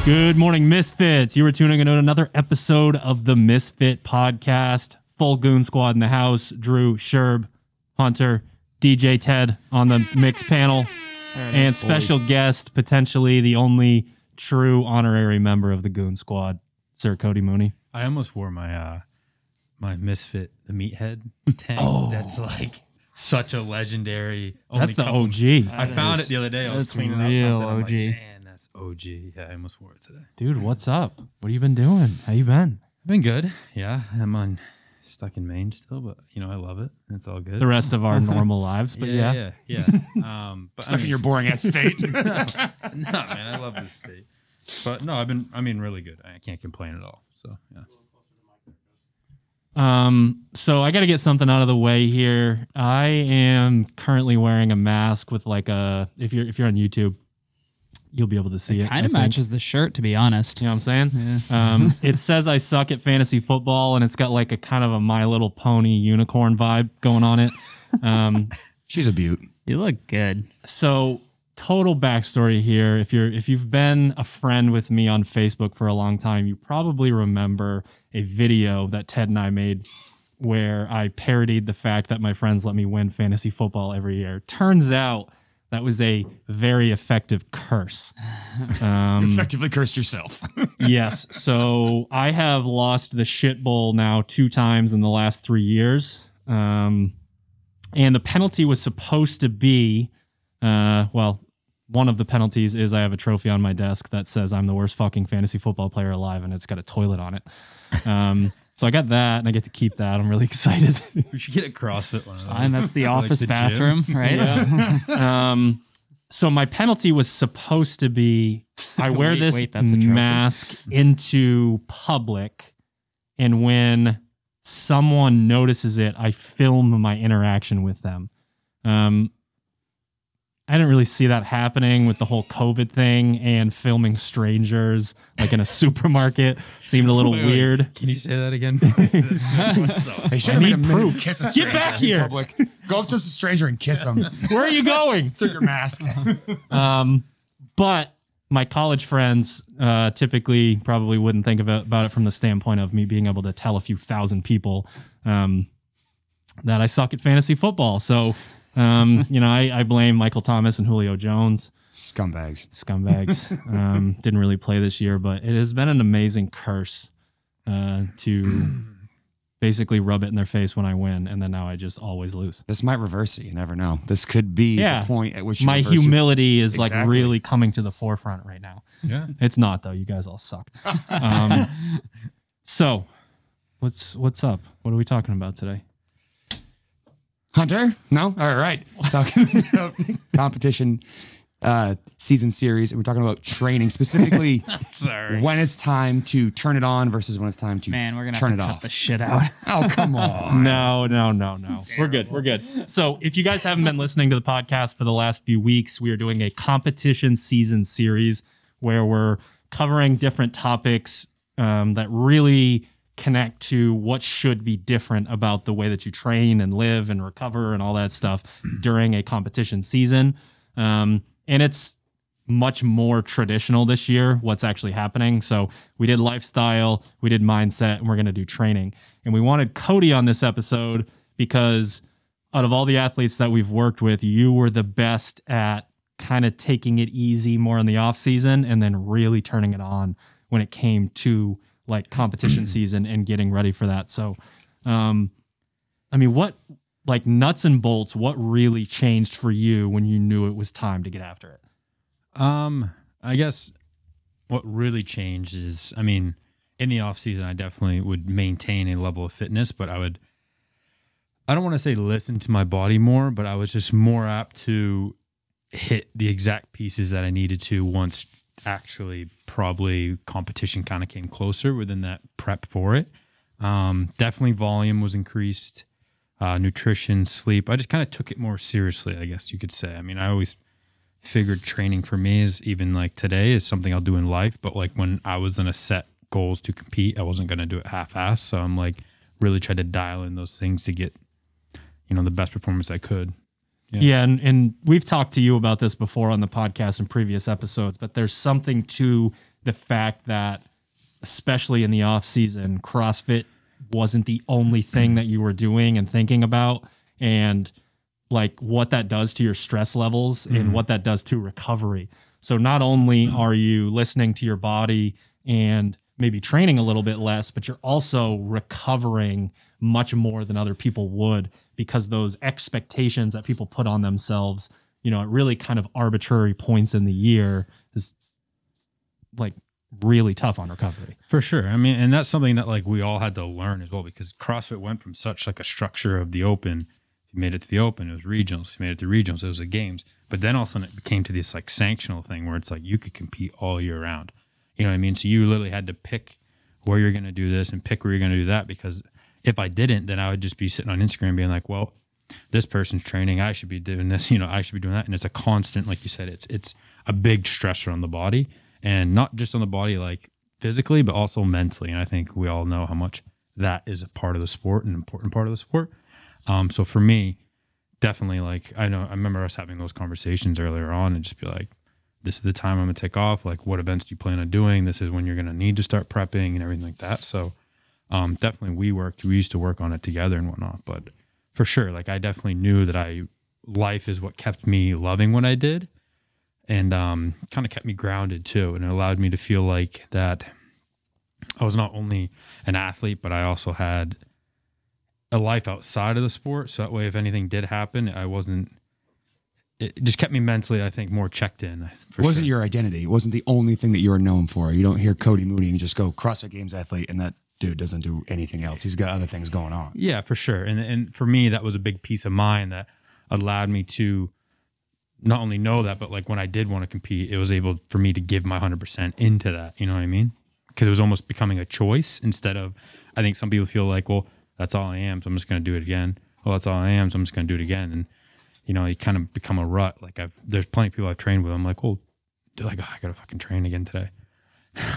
Good morning, Misfits. You are tuning in to another episode of the Misfit Podcast. Full goon squad in the house. Drew, Sherb, Hunter, DJ Ted on the mix panel, and special guest, potentially the only true honorary member of the goon squad, Sir Cody Mooney. I almost wore my my Misfit, the Meathead tank. Oh. That's like such a legendary. That's the OG. I found it the other day. I was cleaning out real something. I'm OG. like, man, that's OG. Yeah, I almost wore it today. Dude, what's up? What have you been doing? How you been? I've been good. Yeah, I'm stuck in Maine still, but you know I love it. It's all good. The rest of our normal lives, but yeah. But Stuck in your boring ass state. no, man, I love this state. But no, I mean, really good. I can't complain at all. So yeah. So I got to get something out of the way here. I am currently wearing a mask with like a, if you're on YouTube, you'll be able to see it. Kind of matches the shirt, to be honest. You know what I'm saying? Yeah. It says I suck at fantasy football, and it's got like a kind of a My Little Pony unicorn vibe going on it. She's a beaut. You look good. So total backstory here. If you've been a friend with me on Facebook for a long time, you probably remember a video that Ted and I made where I parodied the fact that my friends let me win fantasy football every year. Turns out that was a very effective curse. Effectively cursed yourself. Yes. So I have lost the shit bowl now 2 times in the last 3 years. And the penalty was supposed to be, one of the penalties is I have a trophy on my desk that says I'm the worst fucking fantasy football player alive, and it's got a toilet on it. So I got that, and I get to keep that. I'm really excited. We should get a CrossFit one. Fine, that's the office the bathroom, right? Yeah. So my penalty was supposed to be I wear this that's a trophy. mask into public, and when someone notices it, I film my interaction with them. I didn't really see that happening with the whole COVID thing, and filming strangers like in a supermarket seemed a little weird. Can you say that again? They should have made a minute kiss a stranger. Get back in here. Public. Go up to a stranger and kiss them Where are you going? through your mask. But my college friends typically probably wouldn't think about it from the standpoint of me being able to tell a few thousand people that I suck at fantasy football. So, I blame Michael Thomas and Julio Jones. Scumbags. Didn't really play this year, but it has been an amazing curse to basically rub it in their face when I win, and then now I just always lose. This might reverse it. You never know. This could be the point at which you my reverse humility is like Exactly. really coming to the forefront right now. Yeah. It's not though. You guys all suck. So, what's up? What are we talking about today? Hunter? No? All right. Talking about competition season series. And we're talking about training, specifically when it's time to turn it on versus when it's time to Man, we're gonna turn have it to cut off. the shit out. Oh, come on. No. We're good. So if you guys haven't been listening to the podcast for the last few weeks, we are doing a competition season series where we're covering different topics that really connect to what should be different about the way that you train and live and recover and all that stuff during a competition season. And it's much more traditional this year, what's actually happening. So we did lifestyle, we did mindset, and we're going to do training. And we wanted Cody on this episode because out of all the athletes that we've worked with, you were the best at kind of taking it easy more in the off season and then really turning it on when it came to like competition season and getting ready for that. So, what like nuts and bolts, what really changed for you when you knew it was time to get after it? I guess what really changed is, in the off season, I definitely would maintain a level of fitness, but I don't want to say listen to my body more, but I was just more apt to hit the exact pieces that I needed to once actually probably competition kind of came closer within that prep for it. Definitely volume was increased, nutrition, sleep. I just kind of took it more seriously, I guess you could say. I always figured training for me is even like today is something I'll do in life, but like when I was going to set goals to compete, I wasn't going to do it half-assed. So I'm like really tried to dial in those things to get, the best performance I could. Yeah, and we've talked to you about this before on the podcast in previous episodes, but there's something to the fact that, especially in the off season, CrossFit wasn't the only thing that you were doing and thinking about, and like what that does to your stress levels and what that does to recovery. So not only are you listening to your body and maybe training a little bit less, but you're also recovering much more than other people would, because those expectations that people put on themselves, you know, at really kind of arbitrary points in the year is like really tough on recovery. For sure. I mean, and that's something that like we all had to learn as well, because CrossFit went from such like a structure of the open. If you made it to the open, it was regionals. If you made it to regionals, it was the games. But then all of a sudden it became to this like sanctional thing where it's like you could compete all year round. You know what I mean? So you literally had to pick where you're going to do this and pick where you're going to do that, because if I didn't, then I would just be sitting on Instagram being like, well, this person's training, I should be doing this, you know, I should be doing that. And it's a constant, like you said, it's a big stressor on the body, and not just on the body, like physically, but also mentally. And I think we all know how much that is a part of the sport, an important part of the sport. So for me, definitely, like, I remember us having those conversations earlier on and just be like, this is the time I'm going to take off. Like, what events do you plan on doing? This is when you're going to need to start prepping and everything like that. So definitely we used to work on it together and whatnot, but for sure, like I definitely knew that life is what kept me loving what I did, and kind of kept me grounded too. And it allowed me to feel like that I was not only an athlete, but I also had a life outside of the sport. So that way, if anything did happen, it just kept me mentally, I think, more checked in. It wasn't your identity. It wasn't the only thing that you were known for. You don't hear Cody Mooney and just go CrossFit Games athlete, and that dude doesn't do anything else. He's got other things going on. Yeah, for sure. And for me, that was a big piece of mind that allowed me to not only know that, but like when I did want to compete, it was able for me to give my 100% into that. You know what I mean? Because it was almost becoming a choice instead of, I think some people feel like, well, that's all I am, so I'm just going to do it again. Well, that's all I am, so I'm just going to do it again. And, you know, you kind of become a rut. Like there's plenty of people I've trained with. I'm like, well, they're like, oh, I got to fucking train again today.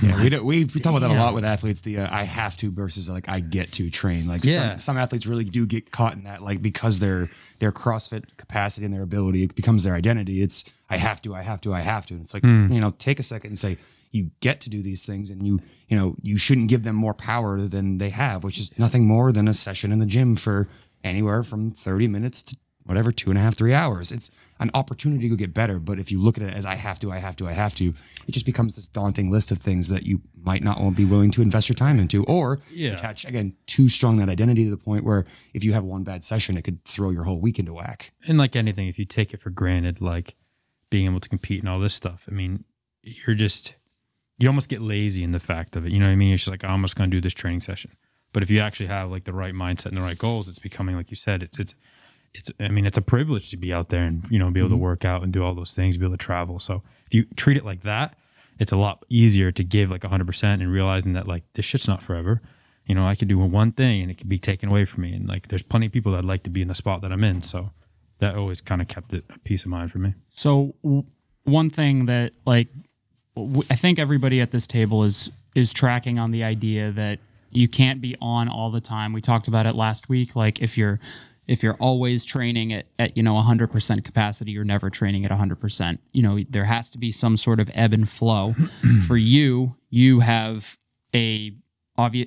Yeah, we talk about that a lot with athletes. The I have to versus like I get to train. Like some athletes really do get caught in that, like because their CrossFit capacity and their ability, it becomes their identity. It's I have to. And it's like you know, take a second and say you get to do these things, and you know you shouldn't give them more power than they have, which is nothing more than a session in the gym for anywhere from 30 minutes to whatever, 2.5, 3 hours. It's an opportunity to get better. But if you look at it as I have to, it just becomes this daunting list of things that you might not be willing to invest your time into, or attach, again, too strong that identity to the point where if you have one bad session, it could throw your whole week into whack. And like anything, if you take it for granted, like being able to compete and all this stuff, I mean, you almost get lazy in the fact of it. You know what I mean? It's just like, oh, I'm just going to do this training session. But if you actually have like the right mindset and the right goals, it's becoming, like you said, it's a privilege to be out there and, you know, be able to work out and do all those things, be able to travel. So if you treat it like that, it's a lot easier to give like 100% and realizing that like this shit's not forever. You know, I could do one thing and it could be taken away from me. And like, there's plenty of people that'd like to be in the spot that I'm in. So that always kind of kept it a peace of mind for me. So one thing that like, I think everybody at this table is tracking on the idea that you can't be on all the time. We talked about it last week. Like if you're always training at you know 100% capacity, you're never training at 100%. You know, there has to be some sort of ebb and flow. For you have an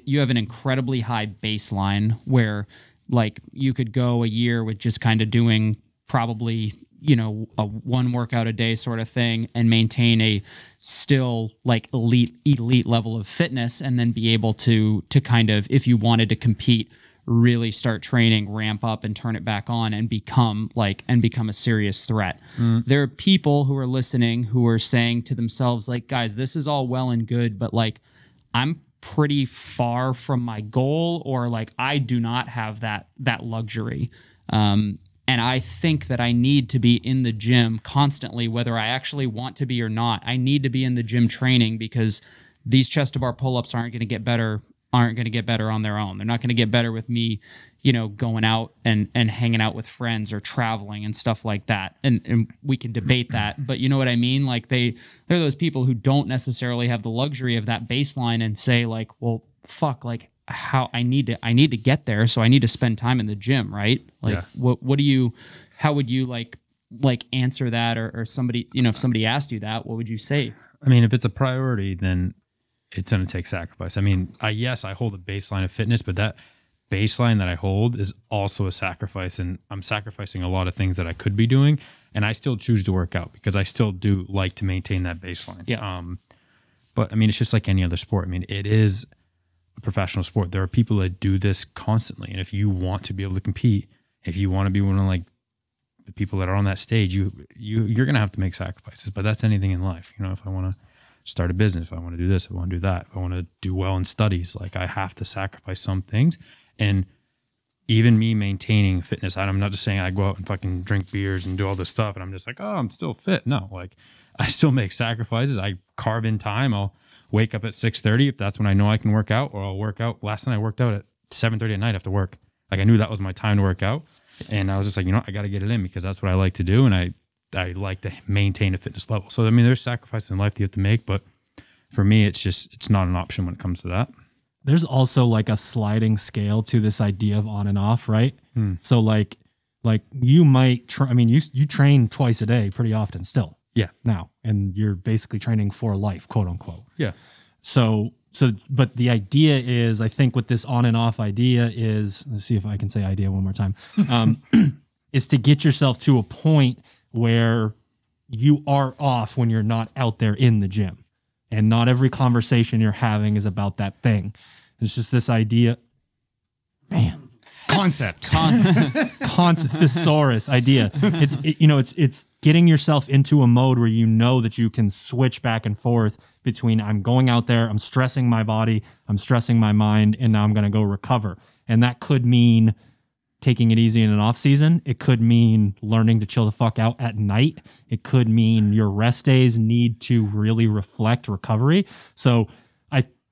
incredibly high baseline where like you could go a year with just kind of doing probably, you know, a one workout a day sort of thing and maintain a still like elite level of fitness, and then be able to kind of, if you wanted to compete, really start training, ramp up and turn it back on and become a serious threat. There are people who are listening who are saying to themselves like, guys, this is all well and good, but like I'm pretty far from my goal, or like I do not have that luxury. And I think that I need to be in the gym constantly, whether I actually want to be or not. I need to be in the gym training because these chest to bar pull-ups aren't going to get better on their own. They're not going to get better with me, you know, going out and hanging out with friends or traveling and stuff like that. And we can debate that, but you know what I mean? Like they're those people who don't necessarily have the luxury of that baseline and say like, well, fuck, like how I need to get there. So I need to spend time in the gym. Right. Like how would you like answer that, or somebody, you know, if somebody asked you that, what would you say? I mean, if it's a priority, then it's going to take sacrifice. I mean, yes, I hold a baseline of fitness, but that baseline that I hold is also a sacrifice, and I'm sacrificing a lot of things that I could be doing, and I still choose to work out because I still do like to maintain that baseline. Yeah. But I mean, it's just like any other sport. I mean, it is a professional sport. There are people that do this constantly, and if you want to be able to compete, if you want to be one of like the people that are on that stage, you're going to have to make sacrifices. But that's anything in life. You know, if I want to start a business, if I want to do this, if I want to do that, if I want to do well in studies, like I have to sacrifice some things. And even me maintaining fitness, I'm not just saying I go out and fucking drink beers and do all this stuff and I'm just like, oh, I'm still fit. No, like I still make sacrifices. I carve in time. I'll wake up at 6:30 if that's when I know I can work out, or I'll work out. Last night I worked out at 7:30 at night after work. Like I knew that was my time to work out. And I was just like, you know, I got to get it in because that's what I like to do. And I like to maintain a fitness level. So, I mean, there's sacrifices in life that you have to make, but for me, it's not an option when it comes to that. There's also like a sliding scale to this idea of on and off, right? So like you might, you train twice a day pretty often still. Yeah. Now, and you're basically training for life, quote unquote. Yeah. So, but the idea is, I think with this on and off idea is, let's see if I can say idea one more time, is to get yourself to a point where you are off when you're not out there in the gym. And not every conversation you're having is about that thing. It's just this idea, man. Concept, thesaurus idea. It's getting yourself into a mode where you know that you can switch back and forth between I'm going out there, I'm stressing my body, I'm stressing my mind, and now I'm going to go recover. And that could mean taking it easy in an off season. It could mean learning to chill the fuck out at night. It could mean your rest days need to really reflect recovery. So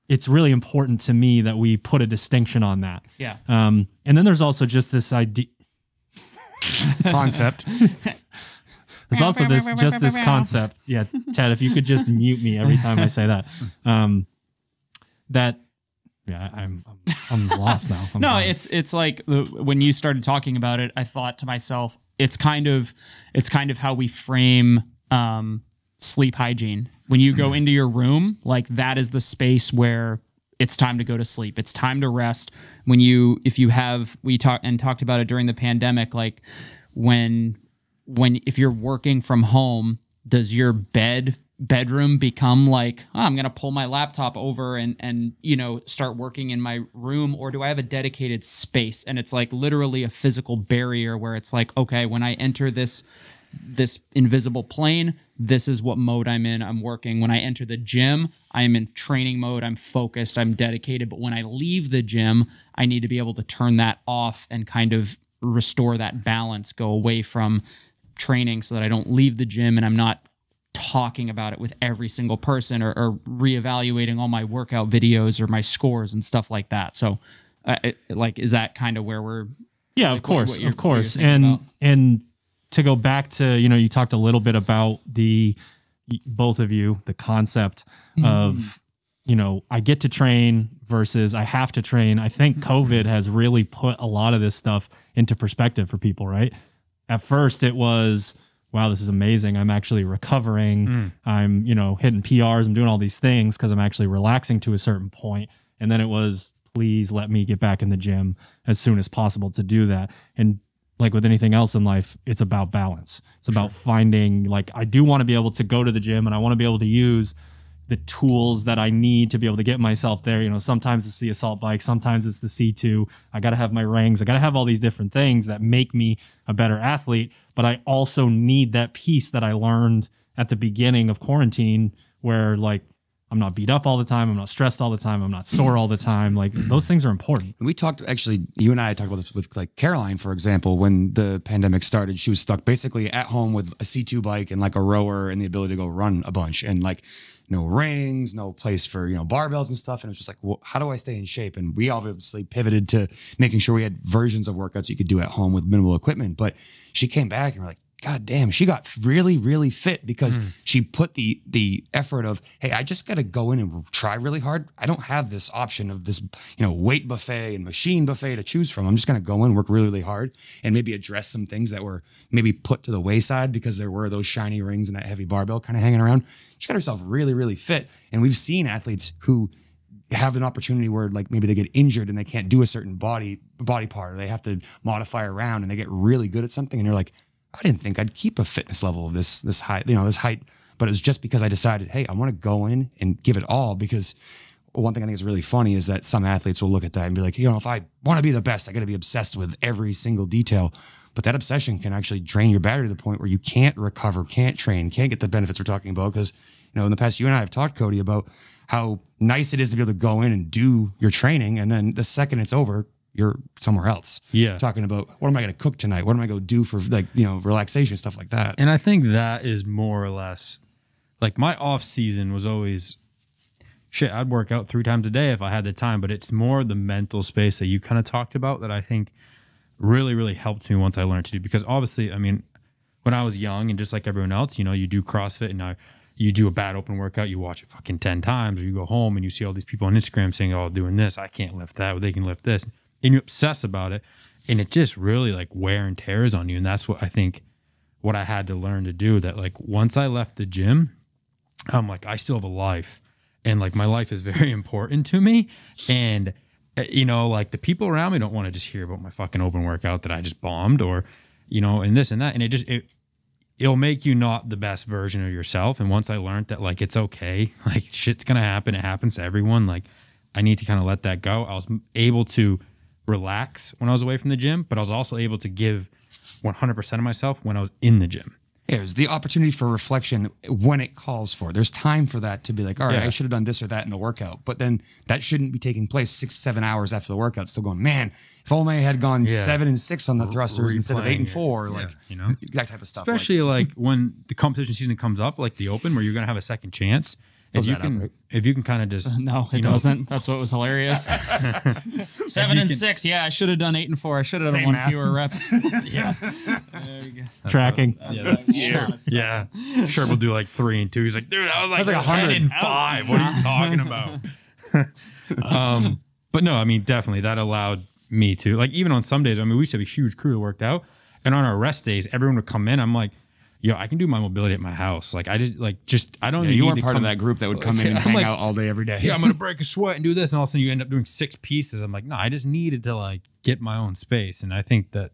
it's really important to me that we put a distinction on that. Yeah. And then there's also just this idea concept. There's also this concept. Yeah, Ted, if you could just mute me every time I say that. I'm lost now. It's like when you started talking about it, I thought to myself, it's kind of how we frame sleep hygiene. When you go into your room, like that is the space where it's time to go to sleep. It's time to rest. We talked about it during the pandemic, like if you're working from home, does your bedroom become like, oh, I'm going to pull my laptop over and start working in my room, or do I have a dedicated space? And it's like literally a physical barrier where it's like, okay, when I enter this invisible plane, this is what mode I'm in. I'm working. When I enter the gym, I am in training mode. I'm focused. I'm dedicated. But when I leave the gym, I need to be able to turn that off and kind of restore that balance, go away from training so that I don't leave the gym and I'm not talking about it with every single person or reevaluating all my workout videos or my scores and stuff like that. So is that kind of where we're... Yeah, of course. And to go back to, you talked a little bit about both of you, the concept of, I get to train versus I have to train. I think COVID has really put a lot of this stuff into perspective for people, right? At first it was, wow, this is amazing. I'm actually recovering. I'm, hitting PRs. I'm doing all these things because I'm actually relaxing to a certain point. And then it was, please let me get back in the gym as soon as possible to do that. And like with anything else in life, it's about balance. It's about finding, like, I do want to be able to go to the gym and I want to be able to use the tools that I need to be able to get myself there. Sometimes it's the assault bike, sometimes it's the C2. I got to have my rings. I got to have all these different things that make me a better athlete. But I also need that piece that I learned at the beginning of quarantine where, like, I'm not beat up all the time. I'm not stressed all the time. I'm not sore all the time. Like, those things are important. We talked, actually, you and I talked about this with like Caroline, for example, when the pandemic started. She was stuck basically at home with a C2 bike and like a rower and the ability to go run a bunch and like no rings, no place for, barbells and stuff. And it was just like, well, how do I stay in shape? And we obviously pivoted to making sure we had versions of workouts you could do at home with minimal equipment. But she came back and we're like, God damn, she got really, really fit because she put the effort of, hey, I just got to go in and try really hard. I don't have this option of this, weight buffet and machine buffet to choose from. I'm just going to go in, work really, really hard, and maybe address some things that were maybe put to the wayside because there were those shiny rings and that heavy barbell kind of hanging around. She got herself really, really fit. And we've seen athletes who have an opportunity where like maybe they get injured and they can't do a certain body part, or they have to modify around and they get really good at something. And you're like, I didn't think I'd keep a fitness level of this height, this height, but it was just because I decided, hey, I want to go in and give it all. Because one thing I think is really funny is that some athletes will look at that and be like, if I want to be the best, I got to be obsessed with every single detail. But that obsession can actually drain your battery to the point where you can't recover, can't train, can't get the benefits we're talking about. Because in the past, you and I have talked, Cody, about how nice it is to be able to go in and do your training. And then the second it's over, you're somewhere else. Yeah. Talking about, what am I going to cook tonight? What am I going to do for relaxation, stuff like that. And I think that is more or less like my off season was always shit. I'd work out 3 times a day if I had the time, but it's more the mental space that you kind of talked about that I think really, really helped me once I learned to do, because obviously, I mean, when I was young and just like everyone else, you do CrossFit and now you do a bad open workout, you watch it fucking 10 times, or you go home and you see all these people on Instagram saying, oh, doing this, I can't lift that, or they can lift this. And you obsess about it. And it just really like wear and tears on you. And that's what I think, what I had to learn to do, that like once I left the gym, I'm like, I still have a life. And like my life is very important to me. And, like the people around me don't want to just hear about my fucking open workout that I just bombed, or, and this and that. And it'll make you not the best version of yourself. And once I learned that, like, it's okay, like shit's going to happen. It happens to everyone. Like I need to kind of let that go. I was able to relax when I was away from the gym, but I was also able to give 100% of myself when I was in the gym. There's the opportunity for reflection when it calls for. There's time for that to be like, all right, I should have done this or that in the workout. But then that shouldn't be taking place 6-7 hours after the workout. Still going, man, if only I had gone 7 and 6 on the thrusters instead of 8 and 4, like that type of stuff. Especially like when the competition season comes up, like the open, where you're gonna have a second chance. If you can kind of just no, it doesn't. That's what was hilarious. 7 and 6. Yeah, I should have done 8 and 4. I should have done one fewer reps. Yeah, there you go. Tracking. Yeah, sure. We'll do like 3 and 2. He's like, dude, I was like 10 and 5. What are you talking about? But no, I mean, definitely that allowed me to, like, even on some days. I mean, we used to have a huge crew that worked out, and on our rest days, everyone would come in. I'm like, yo, I can do my mobility at my house. Like, I don't. You weren't part of that group that would come in and hang out all day, every day. Yeah, I'm gonna break a sweat and do this, and all of a sudden you end up doing 6 pieces. I'm like, no, I just needed to like get my own space, and I think that,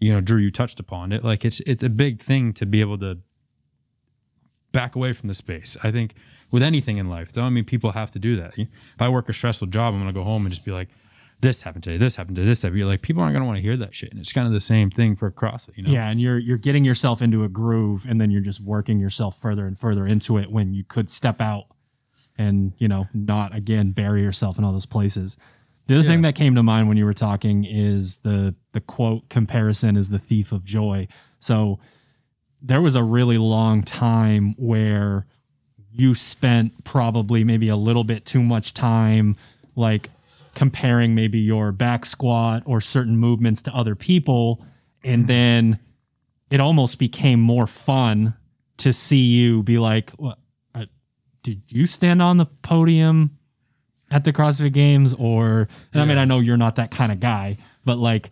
Drew, you touched upon it. Like, it's a big thing to be able to back away from the space. I think with anything in life, though, I mean, people have to do that. If I work a stressful job, I'm gonna go home and just be like, this happened today, this happened to this day. You're like, people aren't gonna want to hear that shit. And it's kind of the same thing for CrossFit, Yeah, and you're getting yourself into a groove, and then you're just working yourself further and further into it when you could step out and, not again bury yourself in all those places. The other thing that came to mind when you were talking is the quote, comparison is the thief of joy. So there was a really long time where you spent probably maybe a little bit too much time like comparing maybe your back squat or certain movements to other people. And then it almost became more fun to see you be like, what, did you stand on the podium at the CrossFit Games? Or, and I mean, I know you're not that kind of guy, but like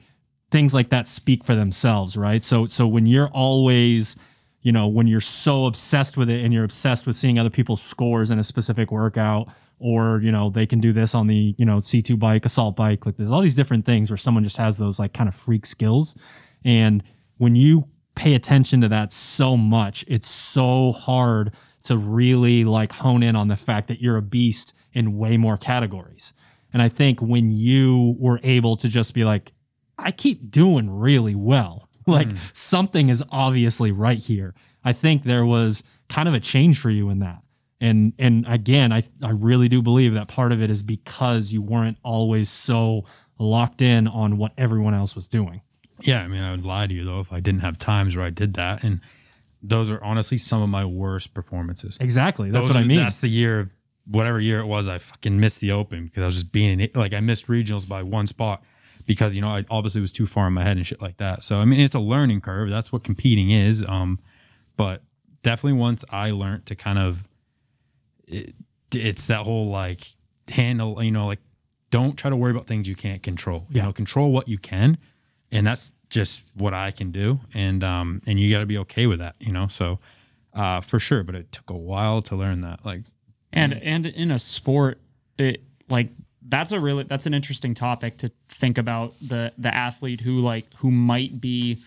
things like that speak for themselves, right? So when you're always, when you're so obsessed with it and you're obsessed with seeing other people's scores in a specific workout, or, they can do this on the, C2 bike, assault bike, like there's all these different things where someone just has those like kind of freak skills. And when you pay attention to that so much, it's so hard to really like hone in on the fact that you're a beast in way more categories. And I think when you were able to just be like, I keep doing really well, like something is obviously right here. I think there was kind of a change for you in that. And again, I really do believe that part of it is because you weren't always so locked in on what everyone else was doing. Yeah, I mean, I would lie to you, though, if I didn't have times where I did that. And those are honestly some of my worst performances. Exactly. That's what I mean. That's the year, whatever year it was, I fucking missed the Open because I was just being, like, I missed regionals by 1 spot. because, I obviously was too far in my head and shit like that. So, I mean, it's a learning curve. That's what competing is. But definitely once I learned to kind of, it's that whole like handle, like don't try to worry about things you can't control. Control what you can. And that's just what I can do. And you got to be okay with that, So for sure. But it took a while to learn that. Like, and in a sport, that's an interesting topic to think about the athlete who might be,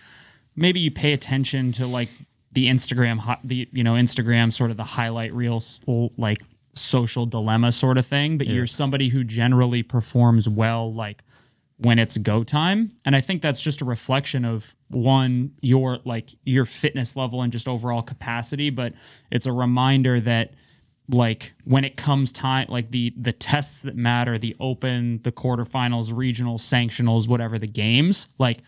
maybe you pay attention to like the Instagram, Instagram sort of the highlight reel, like social dilemma sort of thing, but you're somebody who generally performs well, like when it's go time. And I think that's just a reflection of your fitness level and just overall capacity. But it's a reminder that like when it comes time, like the tests that matter, the open, the quarterfinals, regionals, sanctionals, whatever the games, like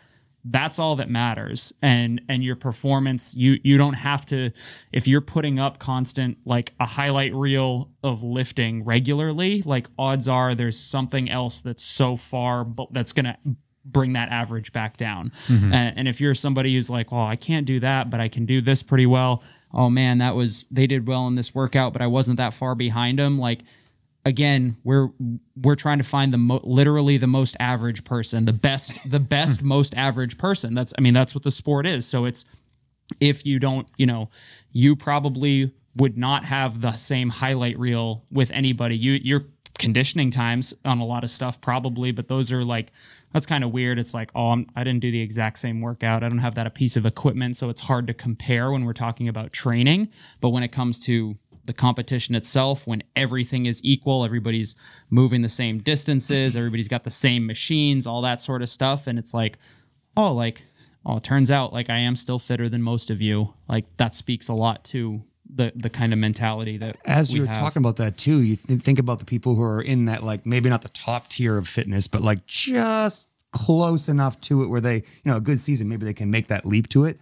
that's all that matters. And your performance, you don't have to, if you're putting up constant, like a highlight reel of lifting regularly, like odds are there's something else that's so far, but that's going to bring that average back down. And if you're somebody who's like, well, I can't do that, but I can do this pretty well. Oh man, they did well in this workout, but I wasn't that far behind them. Like, again, we're trying to find literally the most average person, the best, most average person. That's what the sport is. So it's, if you don't, you probably would not have the same highlight reel with anybody. Your conditioning times on a lot of stuff probably, but those are like, that's kind of weird. It's like, I didn't do the exact same workout. I don't have that a piece of equipment. So it's hard to compare when we're talking about training. But when it comes to the competition itself, when everything is equal, everybody's moving the same distances, everybody's got the same machines, all that sort of stuff. And it's like, it turns out like I am still fitter than most of you. Like that speaks a lot to the kind of mentality that as you were talking about that too, you think about the people who are in that, like maybe not the top tier of fitness, but like just close enough to it where they, a good season, maybe they can make that leap to it.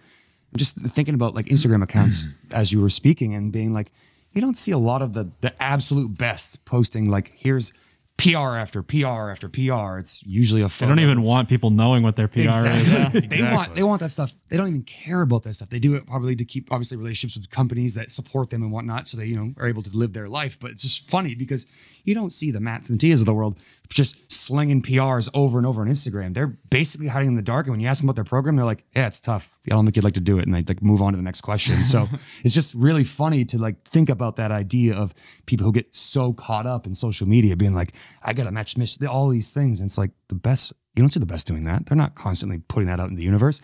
I'm just thinking about like Instagram accounts as you were speaking and being like, you don't see a lot of the absolute best posting like here's PR after PR after PR. It's usually a photo. They don't even want people knowing what their PR is. Exactly. They want that stuff. They don't even care about that stuff. They do it probably to keep obviously relationships with companies that support them and whatnot, so they are able to live their life. But it's just funny because you don't see the Matts and Tias of the world just slinging PRs over and over on Instagram. They're basically hiding in the dark, and when you ask them about their program, they're like, "Yeah, it's tough. I don't think you'd like to do it," and they like move on to the next question. So it's just really funny to like think about that idea of people who get so caught up in social media being like, I got to match all these things. And it's like the best, you don't see the best doing that. They're not constantly putting that out in the universe.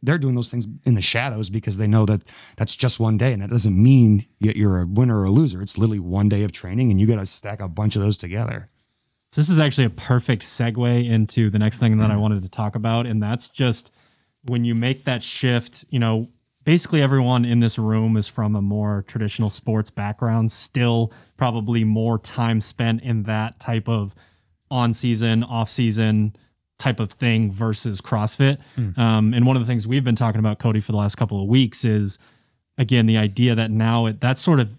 They're doing those things in the shadows because they know that that's just one day. And that doesn't mean you're a winner or a loser. It's literally one day of training and you got to stack a bunch of those together. So this is actually a perfect segue into the next thing that I wanted to talk about. And that's just when you make that shift, basically everyone in this room is from a more traditional sports background, still probably more time spent in that type of on-season, off-season type of thing versus CrossFit. And one of the things we've been talking about, Cody, for the last couple of weeks is, again, the idea that now that sort of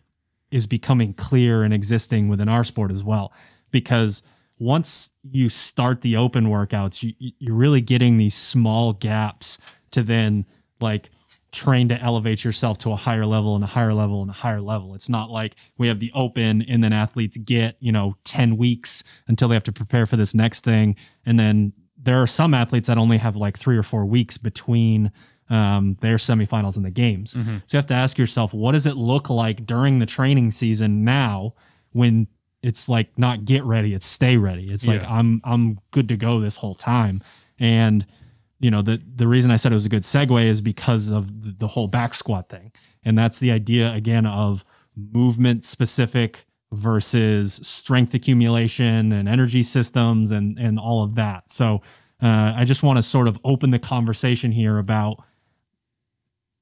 is becoming clear and existing within our sport as well. Because once you start the open workouts, you're really getting these small gaps to then like train to elevate yourself to a higher level and a higher level and a higher level. It's not like we have the open and then athletes get, 10 weeks until they have to prepare for this next thing. And then there are some athletes that only have like 3 or 4 weeks between their semifinals and the games. So you have to ask yourself, what does it look like during the training season now when it's like not get ready, it's stay ready. It's like, I'm good to go this whole time. And the reason I said it was a good segue is because of the whole back squat thing. And that's the idea, again, of movement specific versus strength accumulation and energy systems and all of that. So I just want to sort of open the conversation here about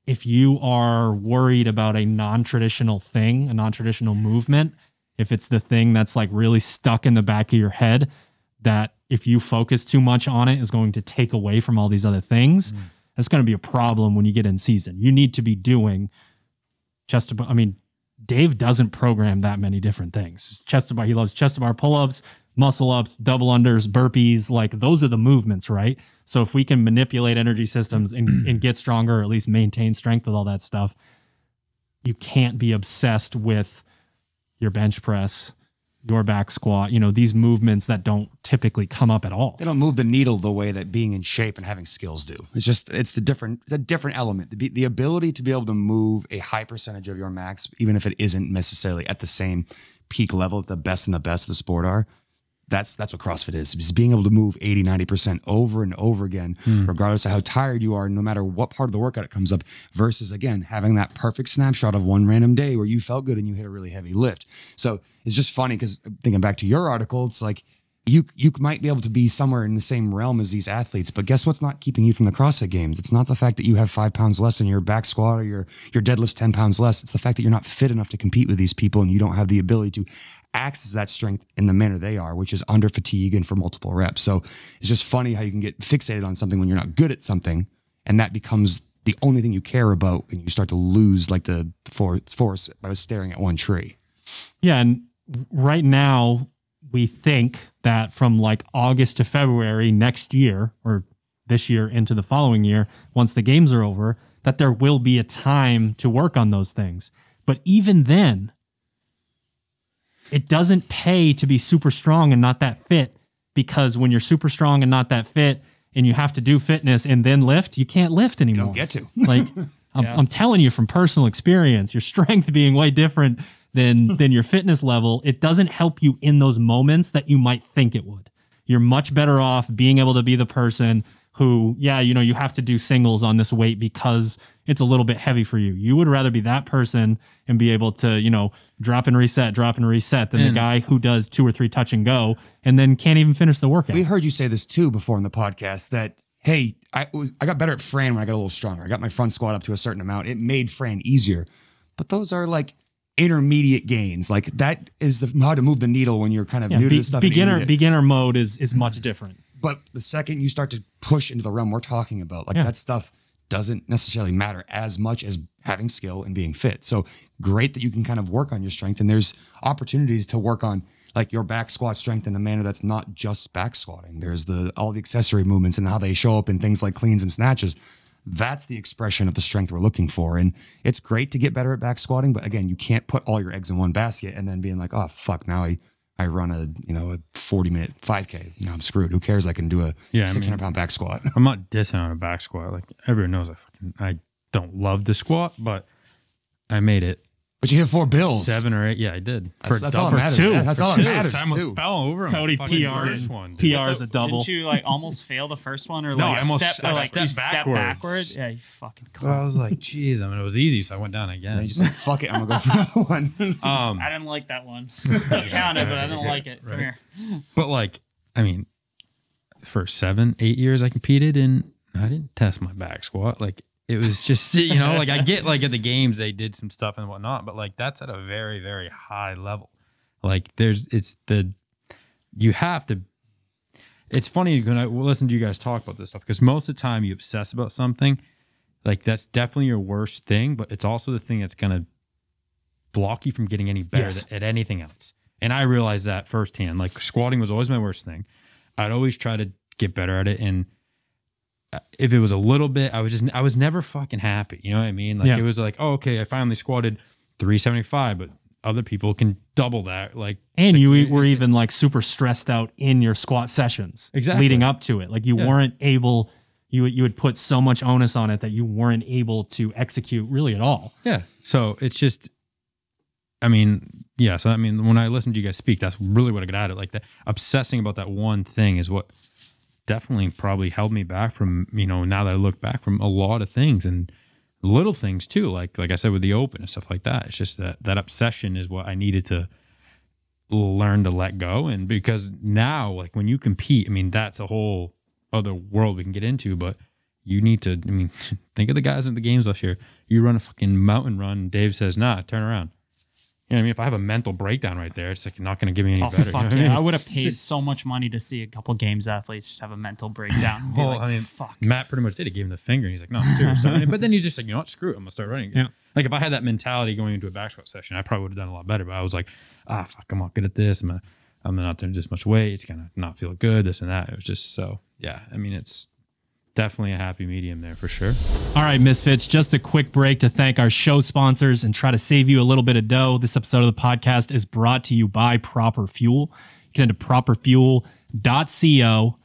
if you are worried about a non-traditional thing, a non-traditional movement, if it's the thing that's like really stuck in the back of your head, that if you focus too much on it is going to take away from all these other things, that's going to be a problem when you get in season. You need to be doing chest to bar. Dave doesn't program that many different things. Chest to bar, he loves chest to bar pull-ups, muscle ups, double unders, burpees, like those are the movements, right? So if we can manipulate energy systems and get stronger, or at least maintain strength with all that stuff, you can't be obsessed with your bench press, your back squat, these movements that don't typically come up at all. They don't move the needle the way that being in shape and having skills do. It's a different element. The ability to be able to move a high percentage of your max, even if it isn't necessarily at the same peak level that the best of the sport are. That's what CrossFit is. Just being able to move 80, 90% over and over again, regardless of how tired you are, no matter what part of the workout it comes up, versus, again, having that perfect snapshot of one random day where you felt good and you hit a really heavy lift. So it's just funny because thinking back to your article, it's like you might be able to be somewhere in the same realm as these athletes, but guess what's not keeping you from the CrossFit Games? It's not the fact that you have 5 pounds less in your back squat or your deadlift's 10 pounds less. It's the fact that you're not fit enough to compete with these people and you don't have the ability to access that strength in the manner they are, which is under fatigue and for multiple reps. So it's just funny how you can get fixated on something when you're not good at something, and that becomes the only thing you care about, and you start to lose like the forest by staring at one tree. Yeah, and right now we think that from like August to February next year, or this year into the following year, once the games are over, that there will be a time to work on those things. But even then, it doesn't pay to be super strong and not that fit, because when you're super strong and not that fit and you have to do fitness and then lift, you can't lift anymore. You don't get to. Like, I'm telling you from personal experience, your strength being way different than your fitness level, it doesn't help you in those moments that you might think it would. You're much better off being able to be the person who, you have to do singles on this weight because it's a little bit heavy for you. You would rather be that person and be able to, drop and reset than the guy who does 2 or 3 touch and go and then can't even finish the workout. We heard you say this too before in the podcast that, hey, I got better at Fran when I got a little stronger. I got my front squat up to a certain amount. It made Fran easier. But those are like intermediate gains. Like that is how to move the needle when you're kind of new to this stuff. Beginner mode is much different. But the second you start to push into the realm we're talking about, that stuff doesn't necessarily matter as much as having skill and being fit. So great that you can kind of work on your strength, and there's opportunities to work on like your back squat strength in a manner that's not just back squatting. There's all the accessory movements and how they show up in things like cleans and snatches. That's the expression of the strength we're looking for. And it's great to get better at back squatting, but again, you can't put all your eggs in one basket and then being like, oh fuck, now I run a 40-minute 5K. No, I'm screwed. Who cares? I can do a 600-pound back squat. I'm not dissing on a back squat. Like everyone knows, I don't love the squat, but I made it. But you hit 4 bills. 7 or 8. Yeah, I did. That's all that matters. That's all that matters too. Fell over him. Cody PR is a double. Didn't you almost fail the first one, or no, I almost step backwards? Yeah, you fucking. Well, I was like, geez. It was easy, so I went down again. And you just like, fuck it, I'm gonna go for another one. I didn't like that one. Still counted, but I didn't like it. Come here. But for 7, 8 years I competed, and I didn't test my back squat. It was just, I get at the games, they did some stuff and whatnot, but that's at a very, very high level. You have to, it's funny when I listen to you guys talk about this stuff, because most of the time you obsess about something, that's definitely your worst thing, but it's also the thing that's going to block you from getting any better at anything else. And I realized that firsthand. Squatting was always my worst thing. I'd always try to get better at it, and if it was a little bit, I was never fucking happy. You know what I mean? It was like, oh, okay, I finally squatted 375, but other people can double that. And you were even super stressed out in your squat sessions, leading up to it. You weren't able, you would put so much onus on it that you weren't able to execute really at all. Yeah. So it's just, when I listen to you guys speak, that's really what I got out of it. That obsessing about that one thing is what definitely probably held me back from, now that I look back, from a lot of things, and little things too. Like I said, with the open and stuff like that. It's just that obsession is what I needed to learn to let go. And because now, when you compete, that's a whole other world we can get into, but you need to, think of the guys at the games last year. You run a fucking mountain run, Dave says, nah, turn around. You know what I mean? If I have a mental breakdown right there, it's not going to give me any better. Fuck yeah. I would have paid so much money to see a couple games athletes just have a mental breakdown. Fuck. Matt pretty much did. He gave him the finger. And he's like, no, seriously. But then he's just like, you know what? Screw it. I'm going to start running. Yeah. If I had that mentality going into a back squat session, I probably would have done a lot better. But I was like, fuck, I'm not good at this. I'm not doing this much weight. It's going to not feel good, this and that. It was just so, yeah. I mean, it's definitely a happy medium there for sure. All right, Misfits, just a quick break to thank our show sponsors and try to save you a little bit of dough. This episode of the podcast is brought to you by Proper Fuel. You can head to properfuel.co,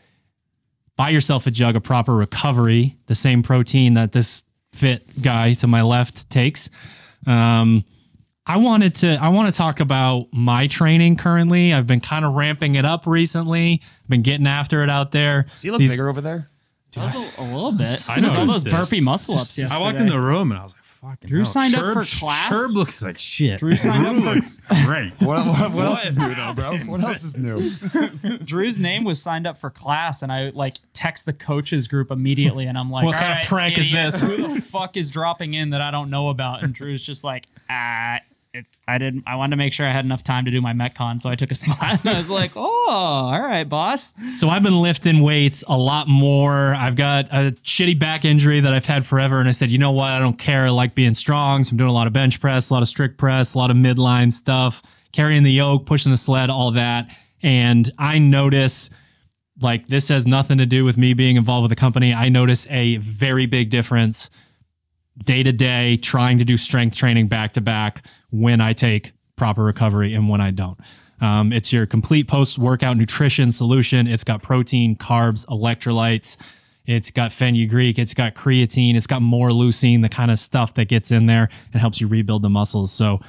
buy yourself a jug of Proper Recovery, the same protein that this fit guy to my left takes. I want to talk about my training currently. I've been kind of ramping it up recently. I've been getting after it out there. Does he look bigger over there? A little bit. I know all those burpee muscle ups yesterday. I walked in the room and I was like, fucking Drew hell. signed up Sherb- for class? Sherb looks like shit. Drew signed up looks great. What else is new though, bro? What else is new? Drew's name was signed up for class, and I like text the coaches group immediately, and I'm like, What kind of prank is this? Who the fuck is dropping in that I don't know about? And Drew's just like, I wanted to make sure I had enough time to do my Metcon, so I took a spot. And I was like, oh, all right, boss. So I've been lifting weights a lot more. I've got a shitty back injury that I've had forever. And I said, you know what? I don't care. I like being strong. So I'm doing a lot of bench press, a lot of strict press, a lot of midline stuff, carrying the yoke, pushing the sled, all that. And I notice, like, this has nothing to do with me being involved with the company. I notice a very big difference day to day trying to do strength training back to back when I take Proper Recovery and when I don't. It's your complete post-workout nutrition solution. It's got protein, carbs, electrolytes. It's got fenugreek. It's got creatine. It's got more leucine, the kind of stuff that gets in there and helps you rebuild the muscles. So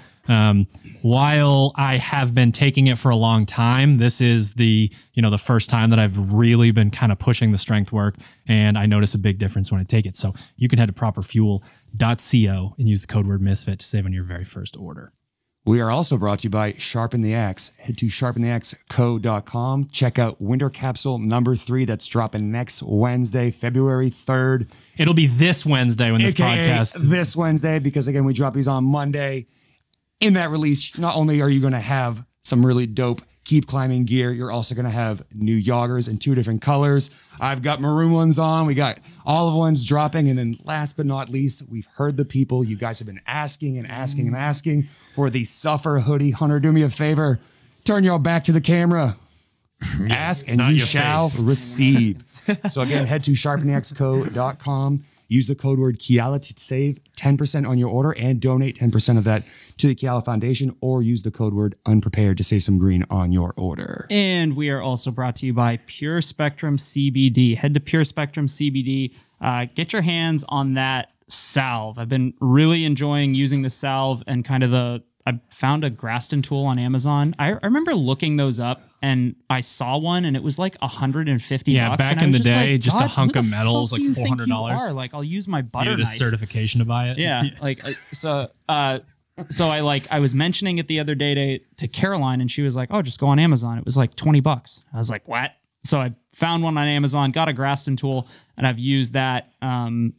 while I have been taking it for a long time, this is the first time that I've really been kind of pushing the strength work, and I notice a big difference when I take it. So you can head to properfuel.co and use the code word Misfit to save on your very first order. We are also brought to you by Sharpen the Axe. Head to sharpentheaxeco.com. Check out Winter Capsule number 3 that's dropping next Wednesday, February 3rd. It'll be this Wednesday when this AKA podcast. This Wednesday, because again, we drop these on Monday. In that release, not only are you going to have some really dope Keep Climbing gear, you're also going to have new joggers in 2 different colors. I've got maroon ones on. We got olive ones dropping. And then last but not least, we've heard the people. You guys have been asking and asking and asking for the Suffer hoodie. Hunter, do me a favor. Turn your back to the camera. Ask and you shall receive. So again, head to sharpentheaxeco.com. Use the code word Kiala to save 10% on your order and donate 10% of that to the Kiala Foundation, or use the code word unprepared to save some green on your order. And we are also brought to you by Pure Spectrum CBD. Head to Pure Spectrum CBD. Get your hands on that salve. I've been really enjoying using the salve and kind of I found a Graston tool on Amazon. I remember looking those up, and I saw one, and it was like $150. Yeah, back in the day, just a hunk of metal was like $400. Like, I'll use my butter Needed a knife. Certification to buy it. Yeah, so I was mentioning it the other day to Caroline, and she was like, "Oh, just go on Amazon." It was like $20. I was like, "What?" So I found one on Amazon, got a Graston tool, and I've used that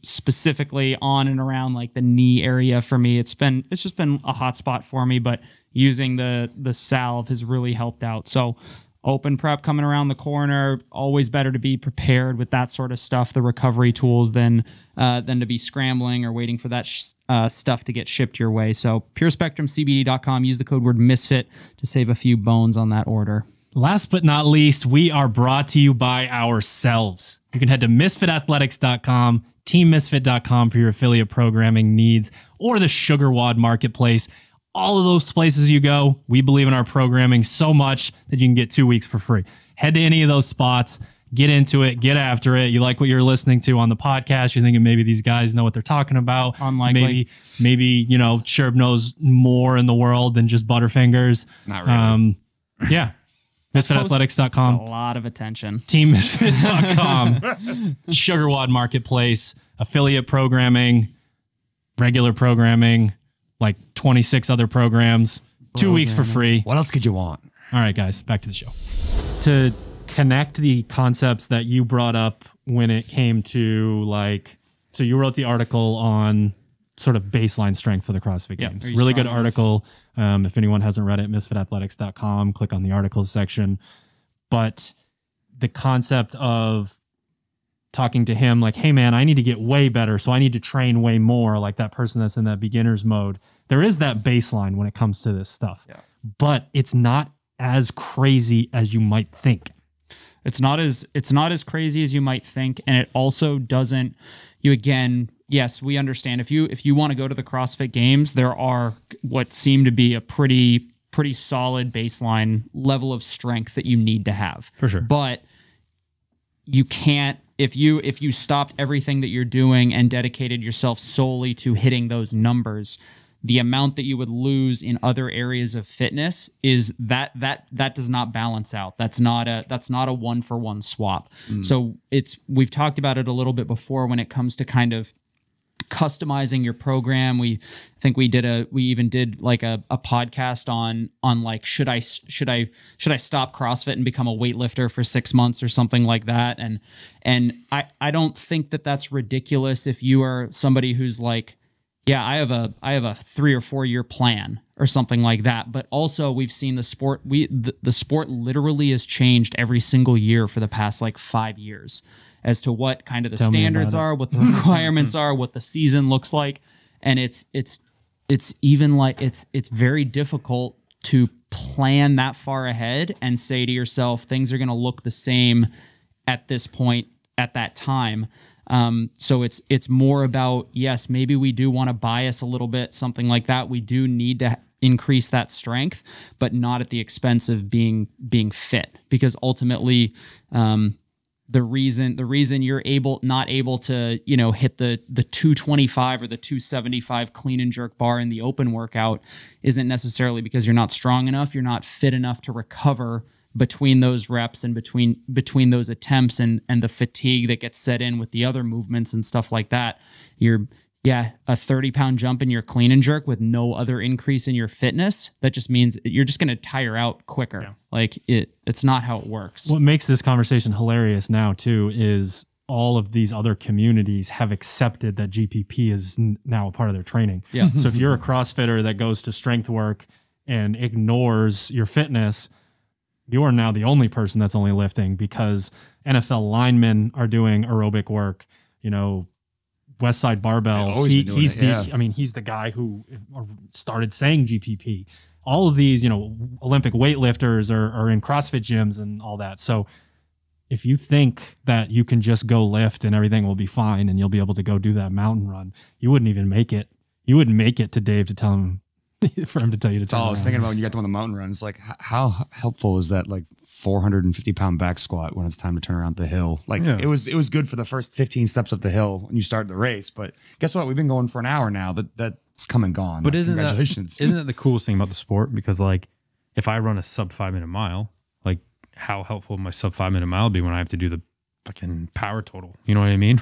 specifically on and around like the knee area for me. It's just been a hot spot for me, but using the salve has really helped out. So open prep coming around the corner, always better to be prepared with that sort of stuff, the recovery tools, than to be scrambling or waiting for that stuff to get shipped your way. So PureSpectrumCBD.com, use the code word Misfit to save a few bones on that order. Last but not least, we are brought to you by ourselves. You can head to misfitathletics.com, teammisfit.com for your affiliate programming needs, or the SugarWOD marketplace. All of those places you go, we believe in our programming so much that you can get 2 weeks for free. Head to any of those spots, get into it, get after it. You like what you're listening to on the podcast, you're thinking maybe these guys know what they're talking about. Unlikely. Maybe Sherb knows more in the world than just Butterfingers. Not really. Yeah. MisfitAthletics.com. A lot of attention. TeamMisfit.com. SugarWOD Marketplace. Affiliate programming. Regular programming. Like 26 other programs. 2 weeks for free. What else could you want? All right, guys. Back to the show. To connect the concepts that you brought up when it came to so you wrote the article on sort of baseline strength for the CrossFit Games. Really good article. If anyone hasn't read it, misfitathletics.com, click on the articles section. But the concept of talking to him like, hey man, I need to get way better. So I need to train way more, like that person that's in that beginner's mode. There is that baseline when it comes to this stuff, but it's not as crazy as you might think. It's not as crazy as you might think, and it also doesn't. Yes, we understand. If you want to go to the CrossFit Games, there are what seem to be a pretty solid baseline level of strength that you need to have. For sure. But you can't, if you stopped everything that you're doing and dedicated yourself solely to hitting those numbers, the amount that you would lose in other areas of fitness is that does not balance out. That's not a 1-for-1 swap. So we've talked about it a little bit before when it comes to kind of customizing your program. We even did like a podcast on like, should I stop CrossFit and become a weightlifter for 6 months or something like that? And I don't think that that's ridiculous if you are somebody who's like, yeah, I have a 3 or 4 year plan or something like that. But also we've seen the sport, the sport literally has changed every single year for the past like 5 years as to what kind of the standards are, what the requirements are, what the season looks like. And it's even like, it's very difficult to plan that far ahead and say to yourself, things are going to look the same at this point at that time. So it's more about, yes, maybe we do want to bias a little bit, something like that. We do need to increase that strength, but not at the expense of being fit, because ultimately, the reason you're not able to, hit the 225 or the 275 clean and jerk bar in the open workout isn't necessarily because you're not strong enough. You're not fit enough to recover between those reps and between those attempts and the fatigue that gets set in with the other movements and stuff like that. A 30-pound jump in your clean and jerk with no other increase in your fitness, that just means you're just going to tire out quicker. Yeah. Like it's not how it works. What makes this conversation hilarious now too is all of these other communities have accepted that GPP is now a part of their training. Yeah. So if you're a CrossFitter that goes to strength work and ignores your fitness, you are now the only person that's only lifting, because NFL linemen are doing aerobic work. Westside Barbell, he's the guy who started saying GPP. All of these, Olympic weightlifters are in CrossFit gyms and all that. So if you think that you can just go lift and everything will be fine and you'll be able to go do that mountain run, you wouldn't even make it. You wouldn't make it to Dave to tell him, for him to tell you to That's all I was thinking about when you got them on the mountain runs. Like, how helpful is that, like, 450-pound back squat when it's time to turn around the hill? Like, it was good for the first 15 steps up the hill when you start the race. But guess what? We've been going for an hour now. That's come and gone. But congratulations. Isn't that the coolest thing about the sport? Because, like, if I run a sub 5-minute mile, like, how helpful my sub 5-minute mile be when I have to do the fucking power total? You know what I mean?